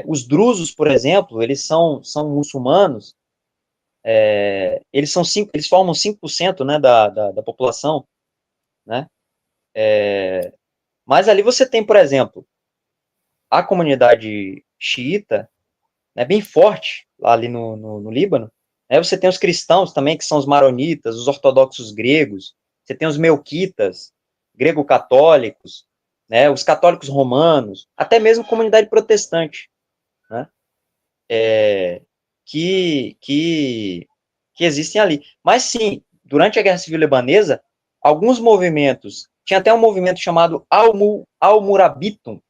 Os drusos, por exemplo, eles são muçulmanos, eles formam 5%, né, da população, né? Mas ali você tem, por exemplo, a comunidade xiita, né, bem forte ali no Líbano. Você tem os cristãos também, que são os maronitas, os ortodoxos gregos, você tem os melquitas, grego-católicos, né, os católicos romanos, até mesmo comunidade protestante, né, que existem ali. Mas sim, durante a Guerra Civil Libanesa, alguns movimentos, tinha até um movimento chamado Al-Murabitun,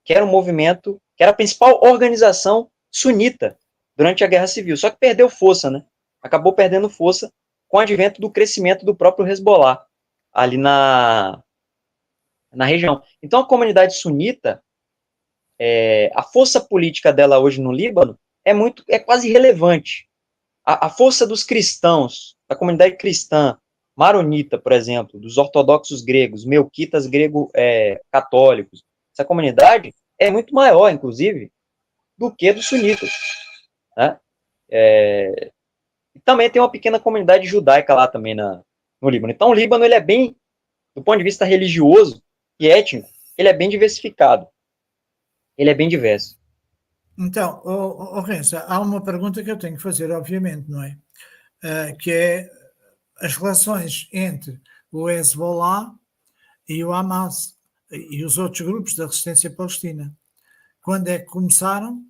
que era um movimento, que era a principal organização sunita durante a Guerra Civil, só que perdeu força, né? Acabou perdendo força com o advento do crescimento do próprio Hezbollah, ali na região. Então, a comunidade sunita, a força política dela hoje no Líbano é quase irrelevante. A força dos cristãos, da comunidade cristã, maronita, por exemplo, dos ortodoxos gregos, melquitas católicos, essa comunidade é muito maior, inclusive, do que dos sunitas, né? E também tem uma pequena comunidade judaica lá também no Líbano. Então, o Líbano, ele é bem, do ponto de vista religioso e étnico, ele é bem diversificado. Ele é bem diverso. Então, Renzo, há uma pergunta que eu tenho que fazer, obviamente, não é? Que é as relações entre o Hezbollah e o Hamas e os outros grupos da resistência palestina. Quando é que começaram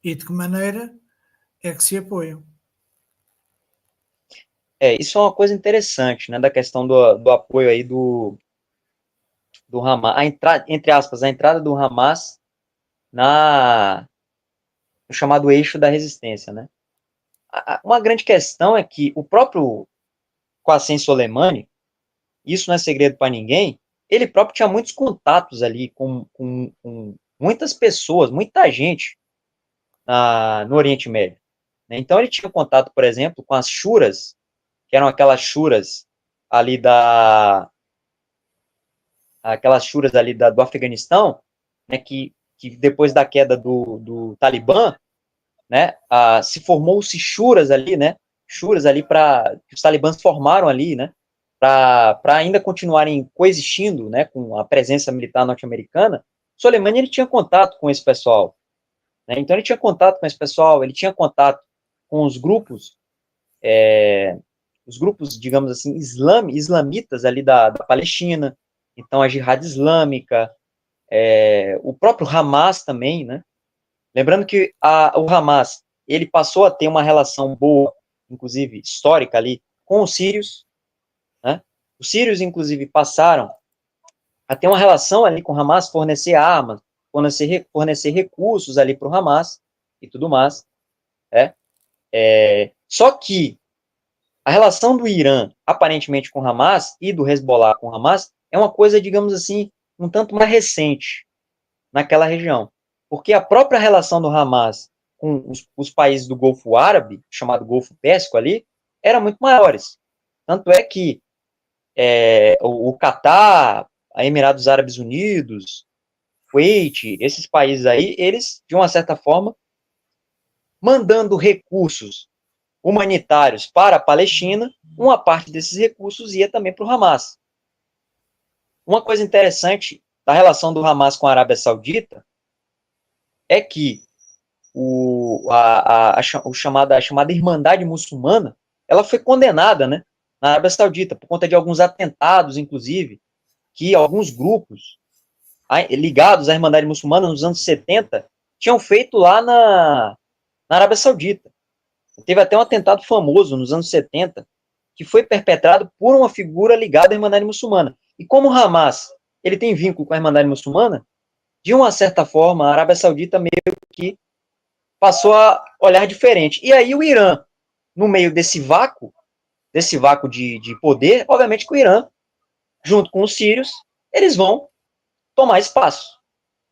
e de que maneira é que se apoiam? Isso é uma coisa interessante, né, da questão do apoio aí do Hamas, entre aspas, a entrada do Hamas no chamado eixo da resistência, né? Uma grande questão é que o próprio Qassem Soleimani, isso não é segredo para ninguém, ele próprio tinha muitos contatos ali com muitas pessoas, muita gente no Oriente Médio. Né? Então ele tinha contato, por exemplo, com as shuras, que eram aquelas shuras ali do Afeganistão, né, que depois da queda do Talibã, né, se formou-se shuras ali, né, rachuras ali que os talibãs formaram ali, né, para ainda continuarem coexistindo, né, com a presença militar norte-americana, Soleimani ele tinha contato com esse pessoal, né, então ele tinha contato com esse pessoal, ele tinha contato com os grupos, digamos assim, islamitas ali da Palestina, então a Jihad Islâmica, o próprio Hamas também, né, lembrando que o Hamas, ele passou a ter uma relação boa, inclusive histórica ali, com os sírios, né, os sírios, inclusive, passaram a ter uma relação ali com o Hamas, fornecer armas, fornecer recursos ali para o Hamas e tudo mais, só que a relação do Irã, aparentemente, com o Hamas e do Hezbollah com o Hamas é uma coisa, digamos assim, um tanto mais recente naquela região. Porque a própria relação do Hamas com os países do Golfo Árabe, chamado Golfo Pérsico ali, eram muito maiores. Tanto é que o Catar, a Emirados Árabes Unidos, Kuwait, esses países aí, eles, de uma certa forma, mandando recursos humanitários para a Palestina, uma parte desses recursos ia também para o Hamas. Uma coisa interessante da relação do Hamas com a Arábia Saudita é que a chamada Irmandade Muçulmana, ela foi condenada, né, na Arábia Saudita, por conta de alguns atentados, inclusive, que alguns grupos ligados à Irmandade Muçulmana nos anos 70 tinham feito lá na Arábia Saudita. Teve até um atentado famoso nos anos 70, que foi perpetrado por uma figura ligada à Irmandade Muçulmana. E como o Hamas ele tem vínculo com a Irmandade Muçulmana, de uma certa forma, a Arábia Saudita meio que passou a olhar diferente. E aí o Irã, no meio desse vácuo de poder, obviamente que o Irã, junto com os sírios, eles vão tomar espaço,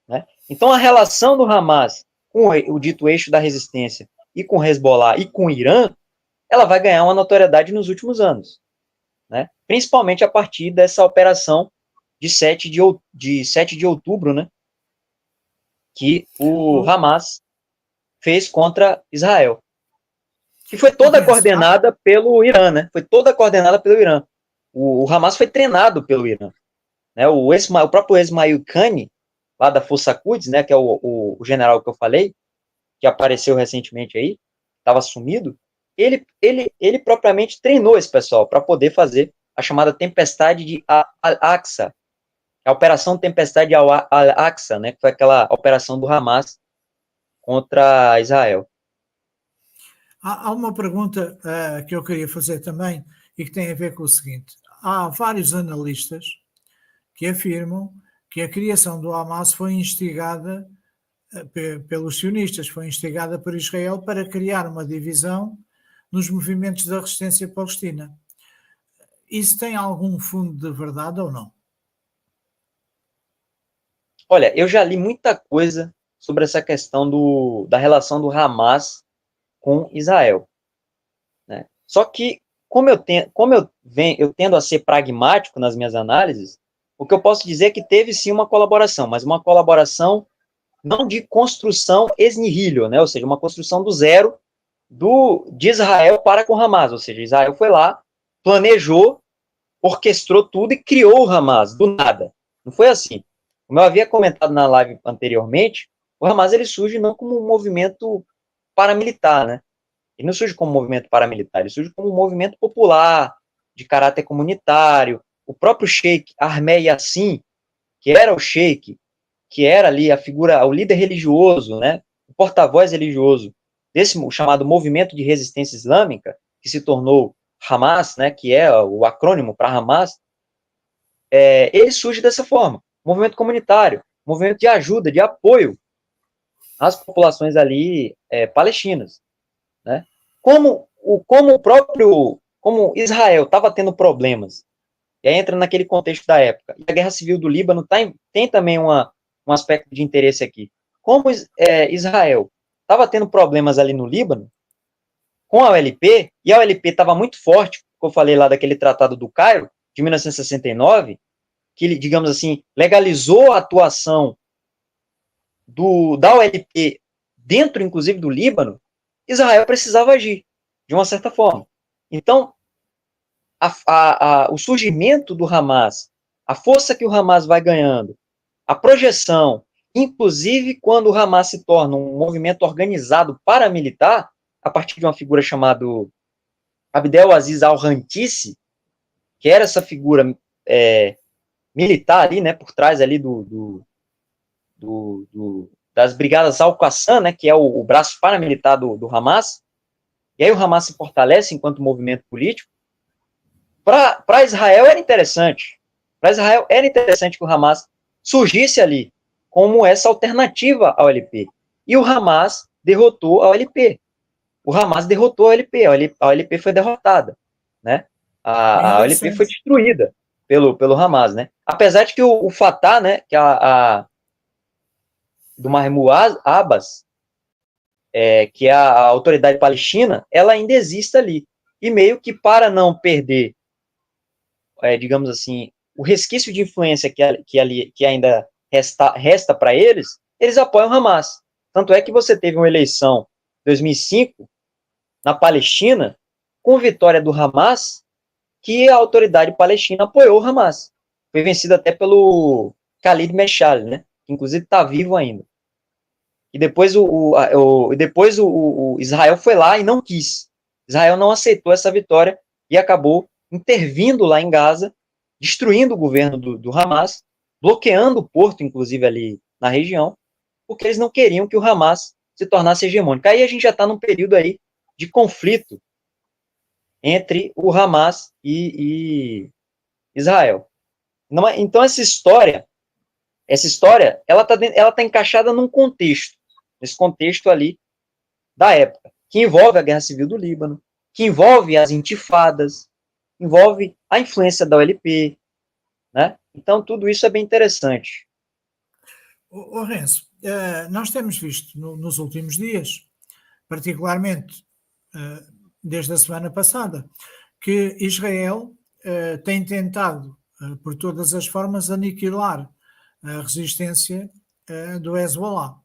né? Então a relação do Hamas com o dito eixo da resistência e com o Hezbollah e com o Irã, ela vai ganhar uma notoriedade nos últimos anos, né? Principalmente a partir dessa operação de 7 de outubro, né? Que o Hamas fez contra Israel. Que foi toda coordenada pelo Irã, né? Foi toda coordenada pelo Irã. O Hamas foi treinado pelo Irã, né? O próprio Esmail Khani, lá da Força Quds, né? Que é o general que eu falei, que apareceu recentemente aí, estava sumido. Ele propriamente treinou esse pessoal para poder fazer a chamada Tempestade de Al-Aqsa, a Operação Tempestade de Al-Aqsa, né? Que foi aquela operação do Hamas contra Israel. Há uma pergunta que eu queria fazer também e que tem a ver com o seguinte: há vários analistas que afirmam que a criação do Hamas foi instigada pelos sionistas, foi instigada por Israel para criar uma divisão nos movimentos da resistência palestina. Isso tem algum fundo de verdade ou não? Olha, eu já li muita coisa sobre essa questão da relação do Hamas com Israel, né? Só que, como eu tendo a ser pragmático nas minhas análises, o que eu posso dizer é que teve sim uma colaboração, mas uma colaboração não de construção ex nihilo, né? Ou seja, uma construção do zero de Israel para com Hamas, ou seja, Israel foi lá, planejou, orquestrou tudo e criou o Hamas, do nada. Não foi assim. Como eu havia comentado na live anteriormente, o Hamas ele surge não como um movimento paramilitar, né? Ele não surge como um movimento paramilitar, ele surge como um movimento popular, de caráter comunitário. O próprio Sheikh Ahmed Yassin, que era o Sheikh, que era ali a figura, o líder religioso, né? O porta-voz religioso desse chamado movimento de resistência islâmica, que se tornou Hamas, né? Que é o acrônimo para Hamas, ele surge dessa forma. Movimento comunitário, movimento de ajuda, de apoio às populações ali palestinas, né? Como Israel estava tendo problemas, e aí entra naquele contexto da época, e a guerra civil do Líbano tem também um aspecto de interesse aqui. Como Israel estava tendo problemas ali no Líbano, com a OLP, e a OLP estava muito forte, como eu falei lá daquele Tratado do Cairo, de 1969, que, digamos assim, legalizou a atuação da OLP dentro, inclusive, do Líbano, Israel precisava agir. de uma certa forma. Então, o surgimento do Hamas, a força que o Hamas vai ganhando, a projeção, inclusive quando o Hamas se torna um movimento organizado paramilitar, a partir de uma figura chamada Abdel Aziz al-Rantisi, que era essa figura militar ali, né, por trás ali das brigadas Al-Qassam, né, que é o braço paramilitar do Hamas, e aí o Hamas se fortalece enquanto movimento político. Para Israel era interessante. Para Israel era interessante que o Hamas surgisse ali como essa alternativa ao OLP. E o Hamas derrotou a OLP. O Hamas derrotou a OLP. A OLP foi derrotada, né? A OLP foi destruída pelo Hamas, né? Apesar de que o Fatah, né, que do Mahmoud Abbas, que é a autoridade palestina, ela ainda existe ali. E meio que para não perder, digamos assim, o resquício de influência que ainda resta para eles, eles apoiam o Hamas. Tanto é que você teve uma eleição em 2005 na Palestina com vitória do Hamas, que a autoridade palestina apoiou o Hamas. Foi vencido até pelo Khalid Meshal, né? Que inclusive está vivo ainda. E depois o Israel foi lá e não quis. Israel não aceitou essa vitória e acabou intervindo lá em Gaza, destruindo o governo do Hamas, bloqueando o porto, inclusive, ali na região, porque eles não queriam que o Hamas se tornasse hegemônico. Aí a gente já está num período aí de conflito entre o Hamas e Israel. Então essa história, ela tá encaixada num contexto, nesse contexto ali da época, que envolve a Guerra Civil do Líbano, que envolve as intifadas, envolve a influência da OLP, né? Então tudo isso é bem interessante. Renzo, nós temos visto nos últimos dias, particularmente desde a semana passada, que Israel tem tentado, por todas as formas, aniquilar a resistência do Hezbollah.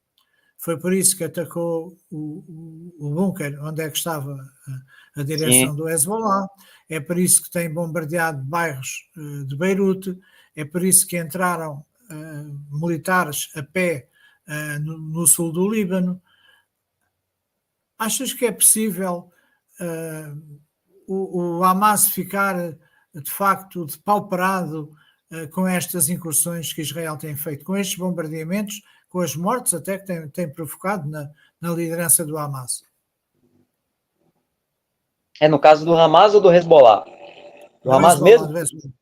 Foi por isso que atacou o bunker onde é que estava a direção do Hezbollah, é por isso que tem bombardeado bairros de Beirute, é por isso que entraram militares a pé no sul do Líbano. Achas que é possível o Hamas ficar de facto depauperado com estas incursões que Israel tem feito, com estes bombardeamentos, com as mortes até que tem provocado na liderança do Hamas? É no caso do Hamas ou do Hezbollah? Do Hamas Hezbollah, mesmo? do Hezbollah.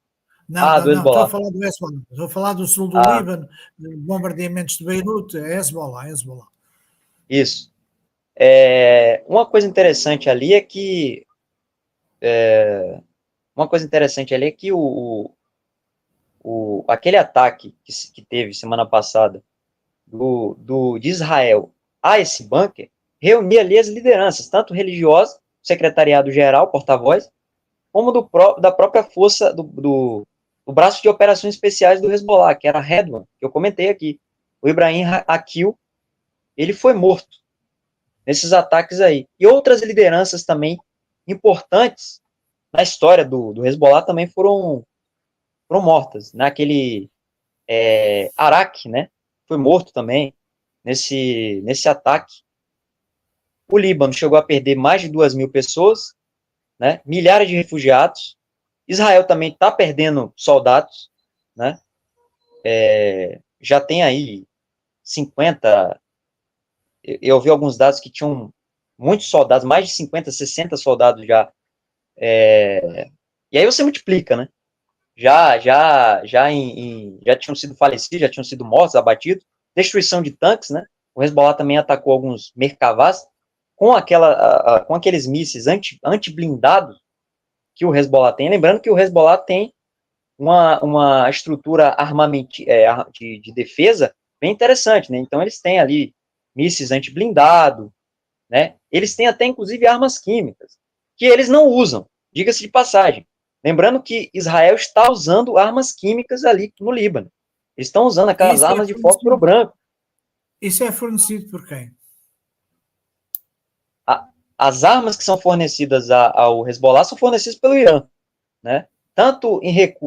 Não, do estou a Hezbollah. falar do Hezbollah. Estou a falar do sul do Líbano, bombardeamentos de Beirute, Hezbollah. Isso. Uma coisa interessante ali é que aquele ataque que teve semana passada de Israel a esse bunker reunia ali as lideranças, tanto religiosas, secretariado-geral, porta-voz, como da própria força do braço de operações especiais do Hezbollah, que era Redwan, que eu comentei aqui. O Ibrahim Akil, ele foi morto nesses ataques aí. E outras lideranças também importantes na história do Hezbollah também foram mortas. Naquele Arak, né? Foi morto também nesse ataque. O Líbano chegou a perder mais de 2.000 pessoas, né? Milhares de refugiados. Israel também está perdendo soldados, né? Já tem aí 50. Eu vi alguns dados que tinham muitos soldados, mais de 50, 60 soldados já. E aí você multiplica, né? Já tinham sido falecidos, já tinham sido mortos, abatidos. Destruição de tanques, né? O Hezbollah também atacou alguns Merkavas com aqueles mísseis anti-blindados que o Hezbollah tem. Lembrando que o Hezbollah tem uma estrutura de defesa bem interessante, né? Então eles têm ali mísseis anti-blindado, né? Eles têm até, inclusive, armas químicas, que eles não usam, diga-se de passagem. Lembrando que Israel está usando armas químicas ali no Líbano. Eles estão usando aquelas armas de fósforo branco. Isso é fornecido por quem? as armas que são fornecidas ao Hezbollah são fornecidas pelo Irã, né? Tanto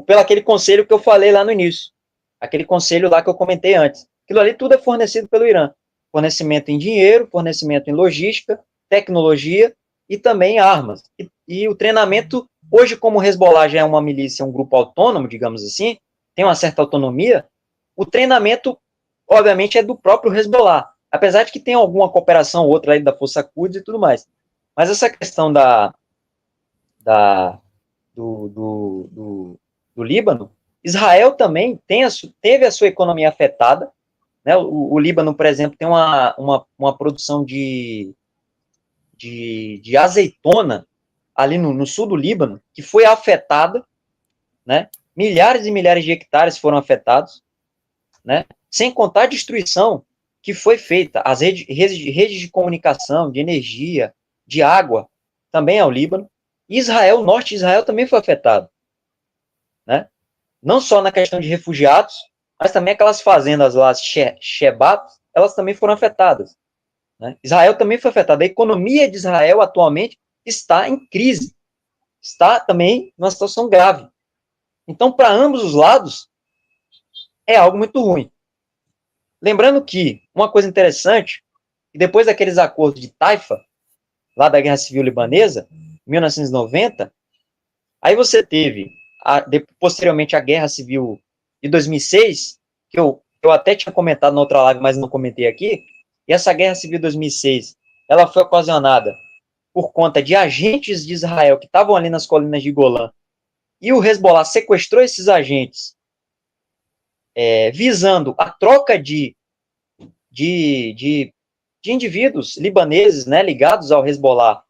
pelo aquele conselho que eu falei lá no início, aquele conselho lá que eu comentei antes. Aquilo ali tudo é fornecido pelo Irã. Fornecimento em dinheiro, fornecimento em logística, tecnologia e também armas. E o treinamento, hoje, como o Hezbollah já é uma milícia, um grupo autônomo, digamos assim, tem uma certa autonomia, o treinamento, obviamente, é do próprio Hezbollah. Apesar de que tem alguma cooperação outra aí da Força Quds e tudo mais. Mas essa questão do Líbano, Israel também teve a sua economia afetada, né? O Líbano, por exemplo, tem uma produção de azeitona ali no sul do Líbano, que foi afetada, né? Milhares e milhares de hectares foram afetados, né? Sem contar a destruição que foi feita, as redes de comunicação, de energia, de água, também ao Líbano. Israel, o norte de Israel também foi afetado, né? Não só na questão de refugiados, mas também aquelas fazendas lá, Shebat, elas também foram afetadas, né? Israel também foi afetado. A economia de Israel atualmente está em crise, está também numa situação grave. Então, para ambos os lados, é algo muito ruim. Lembrando que uma coisa interessante, depois daqueles acordos de Taifa, lá da Guerra Civil Libanesa, 1990, aí você teve, posteriormente, a Guerra Civil de 2006, que eu até tinha comentado na outra live, mas não comentei aqui, e essa Guerra Civil de 2006, ela foi ocasionada por conta de agentes de Israel que estavam ali nas colinas de Golã, e o Hezbollah sequestrou esses agentes, visando a troca de indivíduos libaneses, né, ligados ao Hezbollah,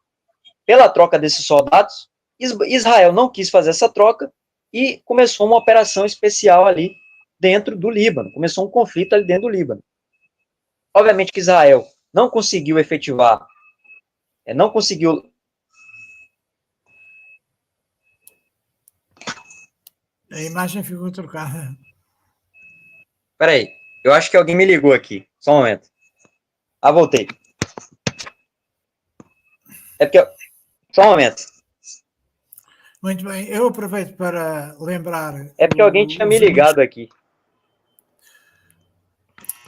pela troca desses soldados. Israel não quis fazer essa troca e começou uma operação especial ali dentro do Líbano, começou um conflito ali dentro do Líbano. Obviamente que Israel não conseguiu efetivar, não conseguiu... A imagem ficou trocada. Espera aí, eu acho que alguém me ligou aqui, só um momento. Voltei. É porque... Só um momento. Muito bem, eu aproveito para lembrar... É porque alguém tinha me ligado aqui.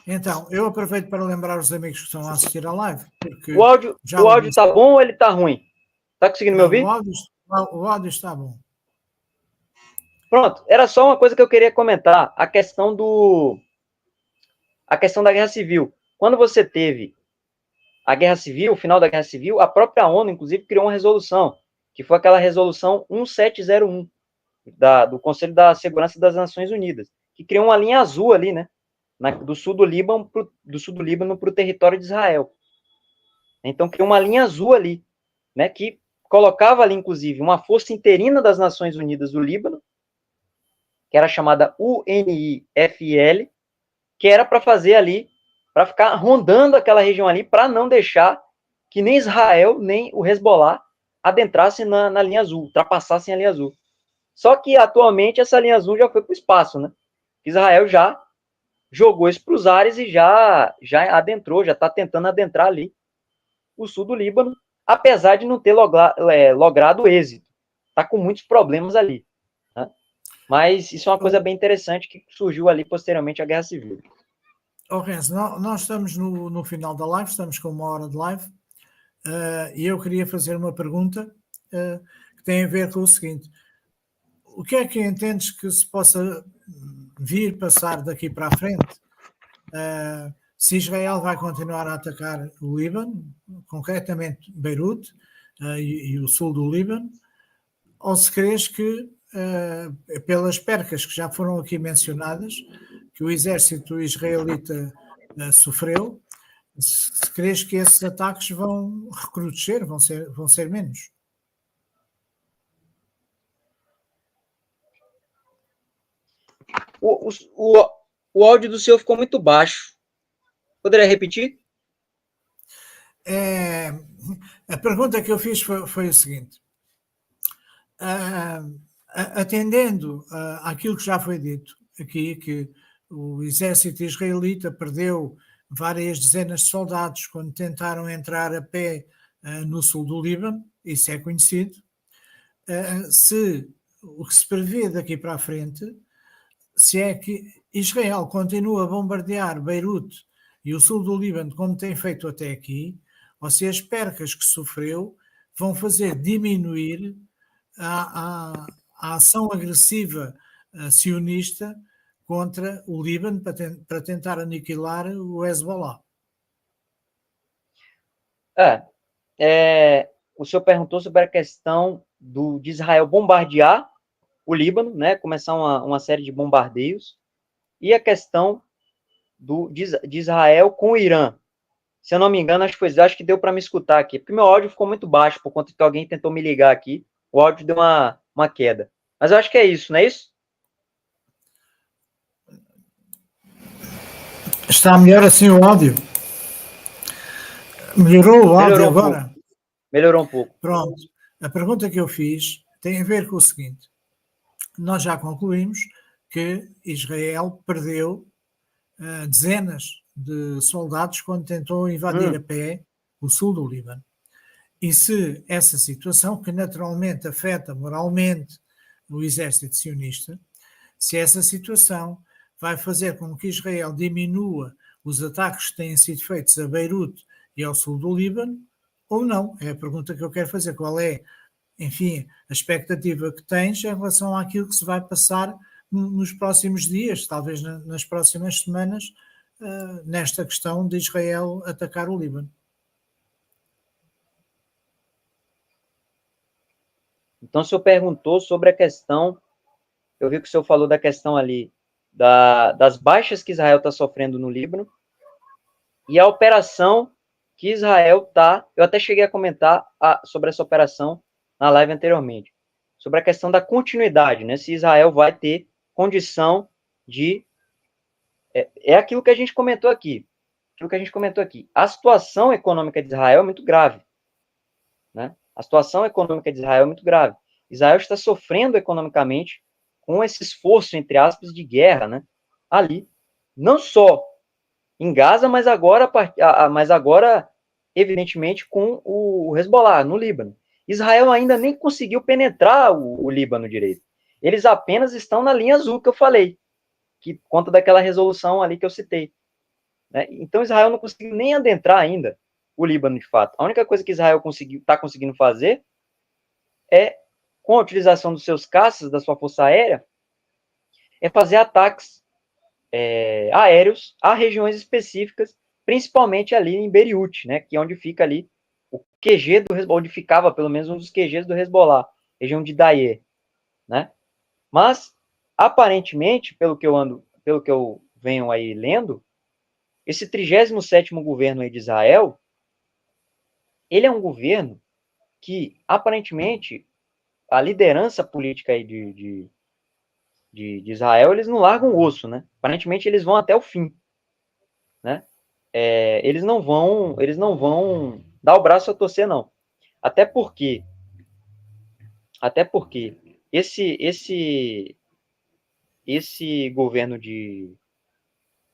Então, eu aproveito para lembrar os amigos que estão a assistir à live. Porque o áudio está bom ou ele está ruim? Está conseguindo me ouvir? O áudio está bom. Pronto, era só uma coisa que eu queria comentar, a questão da Guerra Civil. Quando você teve a Guerra Civil, o final da Guerra Civil, a própria ONU, inclusive, criou uma resolução, que foi aquela resolução 1701, do Conselho da Segurança das Nações Unidas, que criou uma linha azul ali, né, do sul do Líbano para o território de Israel. Então, criou uma linha azul ali, né, que colocava ali, inclusive, uma força interina das Nações Unidas do Líbano, que era chamada UNIFL, que era para fazer ali, para ficar rondando aquela região ali, para não deixar que nem Israel, nem o Hezbollah adentrassem na linha azul, ultrapassassem a linha azul. Só que, atualmente, essa linha azul já foi para o espaço, né? Israel já jogou isso para os ares e já adentrou, já está tentando adentrar ali o sul do Líbano, apesar de não ter logrado êxito. Está com muitos problemas ali. Né? Mas isso é uma coisa bem interessante que surgiu ali posteriormente à Guerra Civil. Renzo, nós estamos no final da live, estamos com 1 hora de live, e eu queria fazer uma pergunta que tem a ver com o seguinte: o que é que entendes que se possa vir passar daqui para a frente? Se Israel vai continuar a atacar o Líbano, concretamente Beirute e o sul do Líbano, ou se crees que, pelas percas que já foram aqui mencionadas, que o exército israelita sofreu, se crees que esses ataques vão recrudescer, vão ser menos? O áudio do senhor ficou muito baixo. Poderia repetir? A pergunta que eu fiz foi o seguinte: atendendo àquilo que já foi dito aqui, que o exército israelita perdeu várias dezenas de soldados quando tentaram entrar a pé no sul do Líbano, isso é conhecido. Se o que se prevê daqui para a frente, se é que Israel continua a bombardear Beirute e o sul do Líbano, como tem feito até aqui, ou se as percas que sofreu vão fazer diminuir a ação agressiva sionista contra o Líbano para tentar aniquilar o Hezbollah. O senhor perguntou sobre a questão de Israel bombardear o Líbano, né, começar uma série de bombardeios, e a questão de Israel com o Irã. Se eu não me engano, acho que deu para me escutar aqui, porque meu áudio ficou muito baixo, por conta que alguém tentou me ligar aqui, o áudio deu uma queda. Mas eu acho que é isso, não é isso? Está melhor assim o áudio? Melhorou o áudio agora? Melhorou um pouco. Pronto. A pergunta que eu fiz tem a ver com o seguinte. Nós já concluímos que Israel perdeu dezenas de soldados quando tentou invadir a pé o sul do Líbano. E se essa situação, que naturalmente afeta moralmente o exército sionista, se essa situação vai fazer com que Israel diminua os ataques que têm sido feitos a Beirute e ao sul do Líbano, ou não? É a pergunta que eu quero fazer. Qual é, enfim, a expectativa que tens em relação àquilo que se vai passar nos próximos dias, talvez nas próximas semanas, nesta questão de Israel atacar o Líbano? Então, o senhor perguntou sobre a questão, eu vi que o senhor falou da questão ali, das baixas que Israel está sofrendo no Líbano, e a operação que Israel está, eu até cheguei a comentar sobre essa operação na live anteriormente, sobre a questão da continuidade, né, se Israel vai ter condição de, é aquilo que a gente comentou aqui, a situação econômica de Israel é muito grave, né, a situação econômica de Israel é muito grave. Israel está sofrendo economicamente com esse esforço, entre aspas, de guerra, né, ali, não só em Gaza, mas agora, evidentemente, com o Hezbollah, no Líbano. Israel ainda nem conseguiu penetrar o Líbano direito. Eles apenas estão na linha azul que eu falei, que conta daquela resolução ali que eu citei. Né? Então, Israel não conseguiu nem adentrar ainda o Líbano, de fato. A única coisa que Israel está conseguindo fazer é, com a utilização dos seus caças, da sua força aérea, é fazer ataques aéreos a regiões específicas, principalmente ali em Beirute, né, que é onde fica ali o QG do Hezbollah, onde ficava pelo menos um dos QGs do Hezbollah, região de Daer, né? Mas aparentemente, pelo que eu venho aí lendo, esse 37º governo aí de Israel, ele é um governo que aparentemente a liderança política aí de Israel, eles não largam o osso, né? Aparentemente eles vão até o fim, né? Eles não vão dar o braço a torcer, não. Até porque esse governo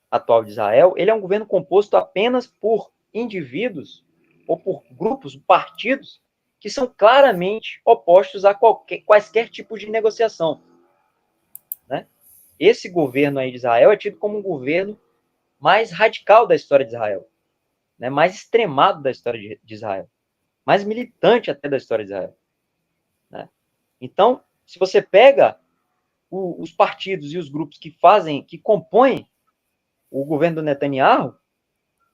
atual de Israel, ele é um governo composto apenas por indivíduos ou por grupos, partidos que são claramente opostos a quaisquer tipo de negociação, né? Esse governo aí de Israel é tido como um governo mais radical da história de Israel, né? Mais extremado da história de Israel, mais militante até da história de Israel, né? Então, se você pega os partidos e os grupos que compõem o governo do Netanyahu,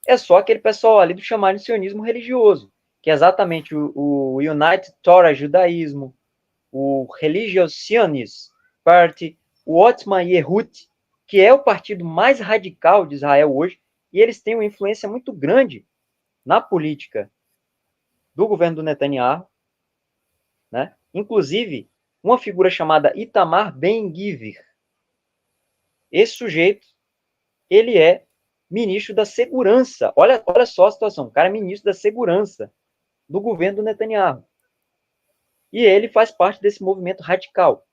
é só aquele pessoal ali do chamado sionismo religioso, que é exatamente o United Torah Judaísmo, o Religious Zionist Party, o Otzma Yehut, que é o partido mais radical de Israel hoje, e eles têm uma influência muito grande na política do governo do Netanyahu, né? Inclusive, uma figura chamada Itamar Ben-Gvir. Esse sujeito, ele é ministro da segurança. Olha só a situação. O cara é ministro da segurança do governo do Netanyahu. E ele faz parte desse movimento radical.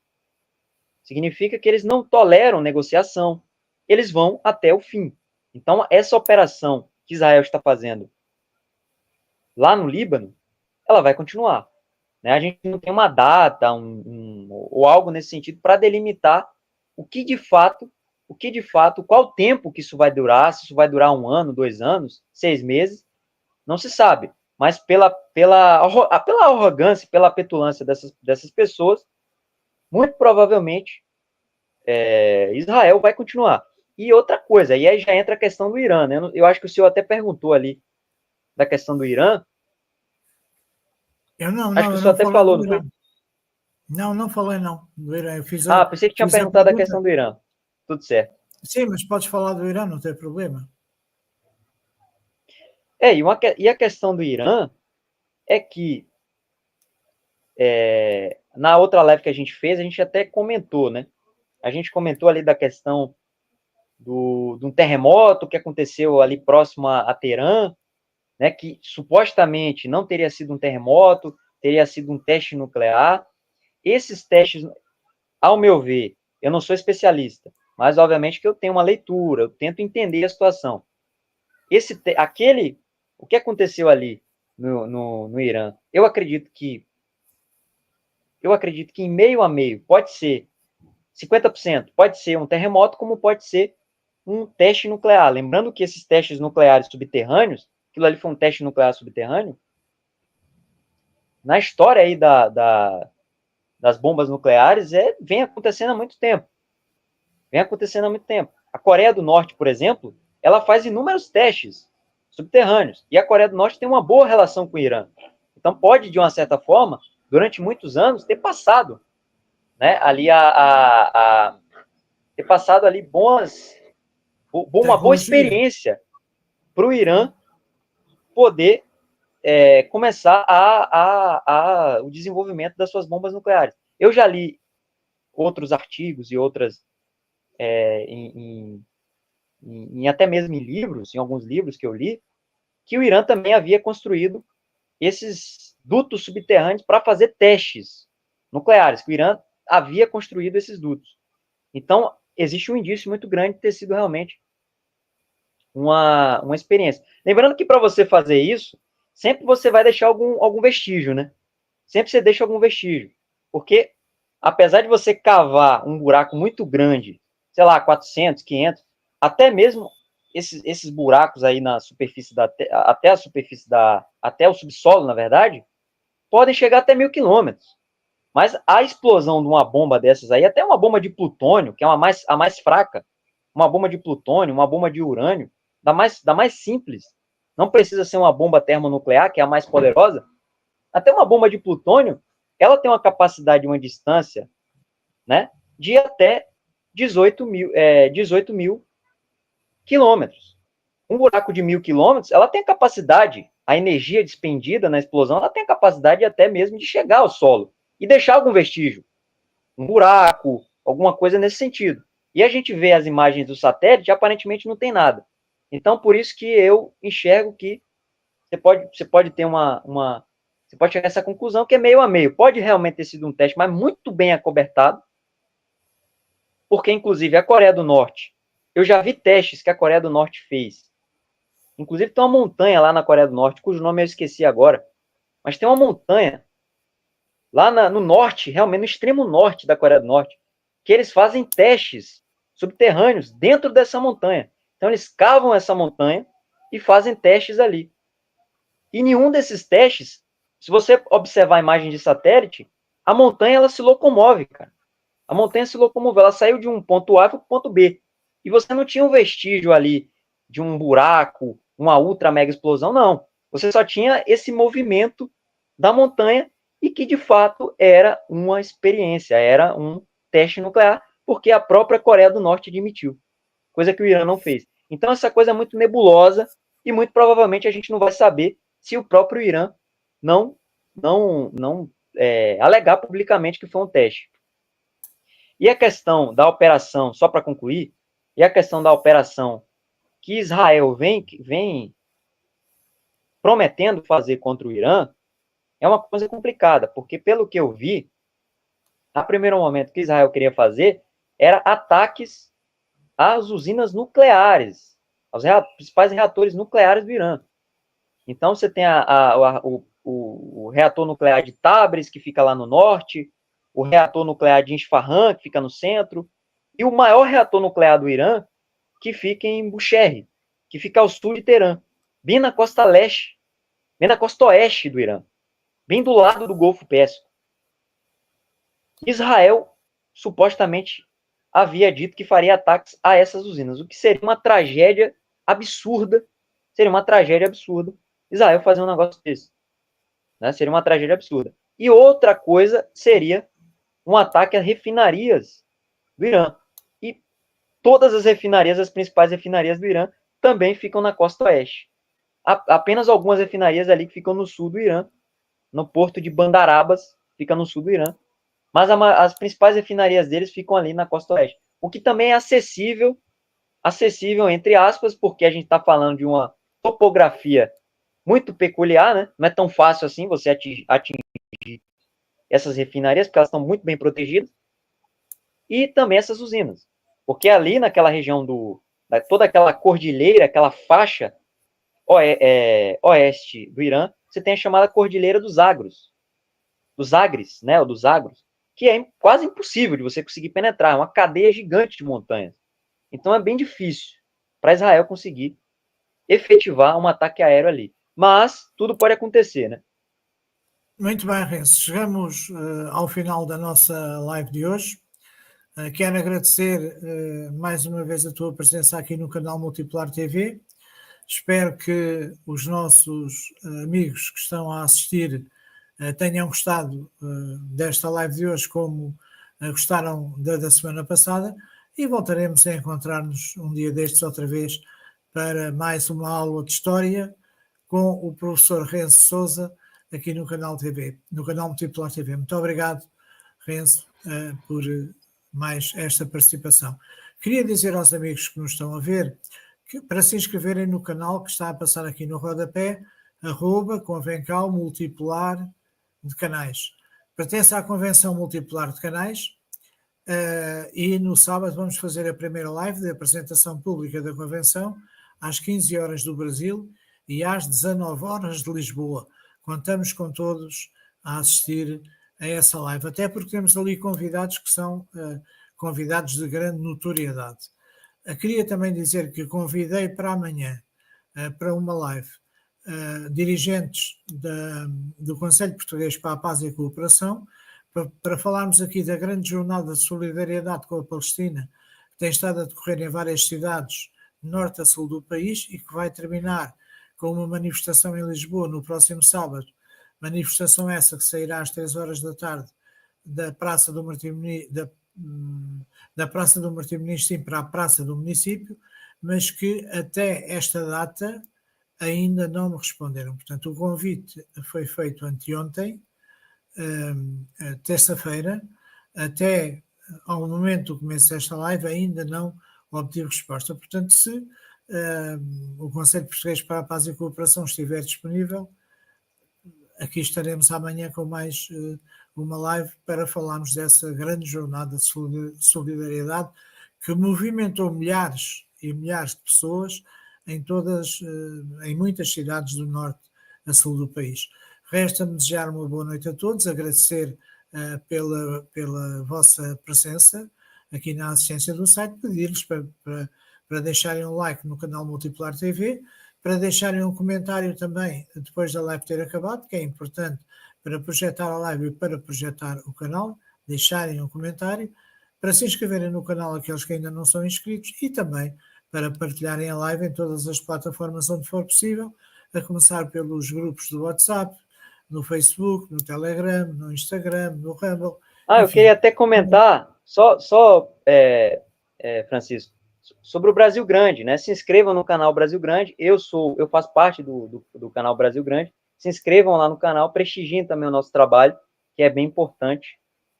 Significa que eles não toleram negociação. Eles vão até o fim. Então, essa operação que Israel está fazendo lá no Líbano, ela vai continuar. Né? A gente não tem uma data ou algo nesse sentido para delimitar o que de fato, qual o tempo que isso vai durar, se isso vai durar 1 ano, 2 anos, 6 meses, não se sabe. Mas pela arrogância, pela petulância dessas pessoas, muito provavelmente Israel vai continuar. E outra coisa, e aí já entra a questão do Irã, né? Eu acho que o senhor até perguntou ali da questão do Irã. Acho que o Eu senhor não até falei falou, do não foi? Irã. Não, não falei não do Irã. Pensei que tinha Fiz a perguntado a pergunta. questão do Irã. Tudo certo. Sim, mas podes falar do Irã, não tem problema. E a questão do Irã é que na outra live que a gente fez, a gente até comentou, né? A gente comentou ali da questão de um terremoto que aconteceu ali próximo a Teherã, né? Que supostamente não teria sido um terremoto, teria sido um teste nuclear. Esses testes, ao meu ver, eu não sou especialista, mas obviamente que eu tenho uma leitura, eu tento entender a situação. O que aconteceu ali no Irã, eu acredito que em meio a meio pode ser 50%, pode ser um terremoto, como pode ser um teste nuclear. Lembrando que esses testes nucleares subterrâneos, aquilo ali foi um teste nuclear subterrâneo, na história aí das bombas nucleares, vem acontecendo há muito tempo. Vem acontecendo há muito tempo. A Coreia do Norte, por exemplo, ela faz inúmeros testes subterrâneos. E a Coreia do Norte tem uma boa relação com o Irã. Então pode, de uma certa forma, durante muitos anos, ter passado, né, ali ter passado ali uma boa Tecnologia. experiência para o Irã poder começar o desenvolvimento das suas bombas nucleares. Eu já li outros artigos e outras em até mesmo em livros, em alguns livros que eu li, que o Irã também havia construído esses dutos subterrâneos para fazer testes nucleares, que o Irã havia construído esses dutos. Então, existe um indício muito grande de ter sido realmente uma experiência. Lembrando que para você fazer isso, sempre você vai deixar algum vestígio, né? Sempre você deixa algum vestígio. Porque, apesar de você cavar um buraco muito grande, sei lá, 400, 500, até mesmo esses buracos aí na superfície até a superfície até o subsolo, na verdade, podem chegar até 1.000 quilômetros. Mas a explosão de uma bomba dessas aí, até uma bomba de plutônio, que é a mais fraca, uma bomba de plutônio, uma bomba de urânio, da mais simples, não precisa ser uma bomba termonuclear, que é a mais poderosa, até uma bomba de plutônio, ela tem uma capacidade de uma distância, né, de até 18 mil quilômetros. Um buraco de 1.000 quilômetros, ela tem capacidade, a energia despendida na explosão, ela tem a capacidade até mesmo de chegar ao solo e deixar algum vestígio, um buraco, alguma coisa nesse sentido. E a gente vê as imagens do satélite, aparentemente não tem nada. Então, por isso que eu enxergo que você pode ter você pode chegar a essa conclusão que é meio a meio. Pode realmente ter sido um teste, mas muito bem acobertado, porque, inclusive, a Coreia do Norte, eu já vi testes que a Coreia do Norte fez. Inclusive, tem uma montanha lá na Coreia do Norte, cujo nome eu esqueci agora, mas tem uma montanha lá no norte, realmente no extremo norte da Coreia do Norte, que eles fazem testes subterrâneos dentro dessa montanha. Então, eles cavam essa montanha e fazem testes ali. E nenhum desses testes, se você observar a imagem de satélite, a montanha ela se locomove, cara. A montanha se locomoveu, ela saiu de um ponto A para o ponto B. E você não tinha um vestígio ali de um buraco, uma ultra mega explosão, não. Você só tinha esse movimento da montanha e que de fato era uma experiência, era um teste nuclear, porque a própria Coreia do Norte admitiu, coisa que o Irã não fez. Então essa coisa é muito nebulosa e muito provavelmente a gente não vai saber se o próprio Irã não alegar publicamente que foi um teste. E a questão da operação, só para concluir, e a questão da operação que Israel vem prometendo fazer contra o Irã é uma coisa complicada, porque pelo que eu vi, a primeiro momento que Israel queria fazer era ataques às usinas nucleares, aos principais reatores nucleares do Irã. Então, você tem o reator nuclear de Tabriz, que fica lá no norte, o reator nuclear de Isfahan, que fica no centro, e o maior reator nuclear do Irã, que fica em Bushehr, que fica ao sul de Teherã, bem na costa leste, bem na costa oeste do Irã, bem do lado do Golfo Pérsico. Israel, supostamente, havia dito que faria ataques a essas usinas, o que seria uma tragédia absurda, Israel fazer um negócio desse. Né? Seria uma tragédia absurda. E outra coisa seria um ataque a refinarias do Irã. E todas as refinarias, as principais refinarias do Irã, também ficam na costa oeste. Apenas algumas refinarias ali que ficam no sul do Irã, no porto de Bandarabas, fica no sul do Irã. Mas as principais refinarias deles ficam ali na costa oeste. O que também é acessível entre aspas, porque a gente está falando de uma topografia muito peculiar, né? Não é tão fácil assim você atingir essas refinarias, porque elas estão muito bem protegidas, e também essas usinas. Porque ali naquela região toda aquela cordilheira, aquela faixa oeste do Irã, você tem a chamada Cordilheira dos Agros, né, ou dos Agros, que é quase impossível de você conseguir penetrar, é uma cadeia gigante de montanhas. Então é bem difícil para Israel conseguir efetivar um ataque aéreo ali. Mas tudo pode acontecer, né? Muito bem, Renzo. Chegamos ao final da nossa live de hoje. Quero agradecer mais uma vez a tua presença aqui no canal Multipolar TV. Espero que os nossos amigos que estão a assistir tenham gostado desta live de hoje como gostaram da semana passada, e voltaremos a encontrar-nos um dia destes outra vez para mais uma aula de História com o professor Renzo Sousa aqui no canal TV, no canal Multipolar TV. Muito obrigado, Renzo, por mais esta participação. Queria dizer aos amigos que nos estão a ver que para se inscreverem no canal que está a passar aqui no rodapé, @Convencal Multipolar de Canais. Pertence à Convenção Multipolar de Canais e no sábado vamos fazer a primeira live de apresentação pública da Convenção às 15 horas do Brasil e às 19 horas de Lisboa. Contamos com todos a assistir a essa live, até porque temos ali convidados que são convidados de grande notoriedade. Queria também dizer que convidei para amanhã, para uma live, dirigentes do Conselho Português para a Paz e a Cooperação, para falarmos aqui da grande jornada de solidariedade com a Palestina, que tem estado a decorrer em várias cidades, norte a sul do país, e que vai terminar com uma manifestação em Lisboa no próximo sábado. Manifestação essa que sairá às 3 horas da tarde da Praça do da Praça do Martim Ministro, sim, para a Praça do Município, mas que até esta data ainda não me responderam. Portanto, o convite foi feito anteontem, terça-feira, até ao momento do começo desta live ainda não obtive resposta. Portanto, se o Conselho Português para a Paz e a Cooperação estiver disponível, aqui estaremos amanhã com mais uma live para falarmos dessa grande jornada de solidariedade que movimentou milhares e milhares de pessoas em muitas cidades do norte a sul do país. Resta-me desejar uma boa noite a todos, agradecer pela vossa presença aqui na assistência do site, pedir-vos para deixarem um like no canal Multipolar TV, para deixarem um comentário também depois da live ter acabado, que é importante para projetar a live e para projetar o canal, deixarem um comentário, para se inscreverem no canal aqueles que ainda não são inscritos e também para partilharem a live em todas as plataformas onde for possível, a começar pelos grupos do WhatsApp, no Facebook, no Telegram, no Instagram, no Rumble. Eu queria até comentar, Francisco, sobre o Brasil Grande, né? Se inscrevam no canal Brasil Grande. Eu faço parte do canal Brasil Grande. Se inscrevam lá no canal, prestigiem também o nosso trabalho, que é bem importante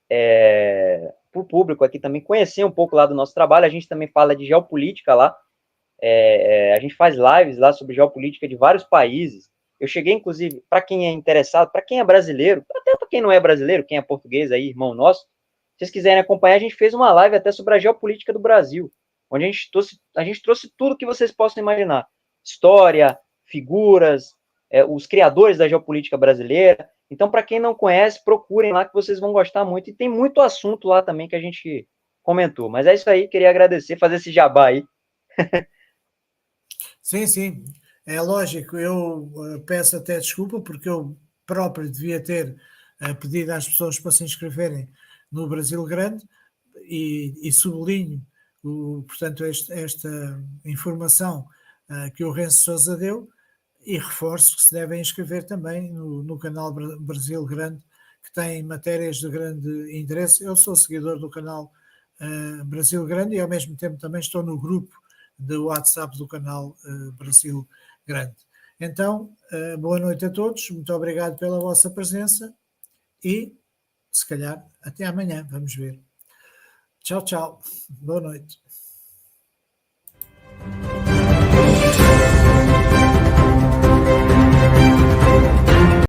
para o público aqui também conhecer um pouco lá do nosso trabalho. A gente também fala de geopolítica lá. A gente faz lives lá sobre geopolítica de vários países. Eu cheguei, inclusive, para quem é interessado, para quem é brasileiro, até para quem não é brasileiro, quem é português aí, irmão nosso, se vocês quiserem acompanhar, a gente fez uma live até sobre a geopolítica do Brasil, onde a gente trouxe tudo que vocês possam imaginar. História, figuras, os criadores da geopolítica brasileira. Então, para quem não conhece, procurem lá que vocês vão gostar muito. E tem muito assunto lá também que a gente comentou. Mas é isso aí, queria agradecer, fazer esse jabá aí. Sim, sim, é lógico. Eu peço até desculpa porque eu próprio devia ter pedido às pessoas para se inscreverem no Brasil Grande e sublinho, portanto, esta informação que o Renzo Sousa deu e reforço que se devem inscrever também no canal Brasil Grande, que tem matérias de grande interesse. Eu sou seguidor do canal Brasil Grande e ao mesmo tempo também estou no grupo do WhatsApp do canal Brasil Grande. Então, boa noite a todos, muito obrigado pela vossa presença e, se calhar, até amanhã, vamos ver. Tchau, tchau, boa noite.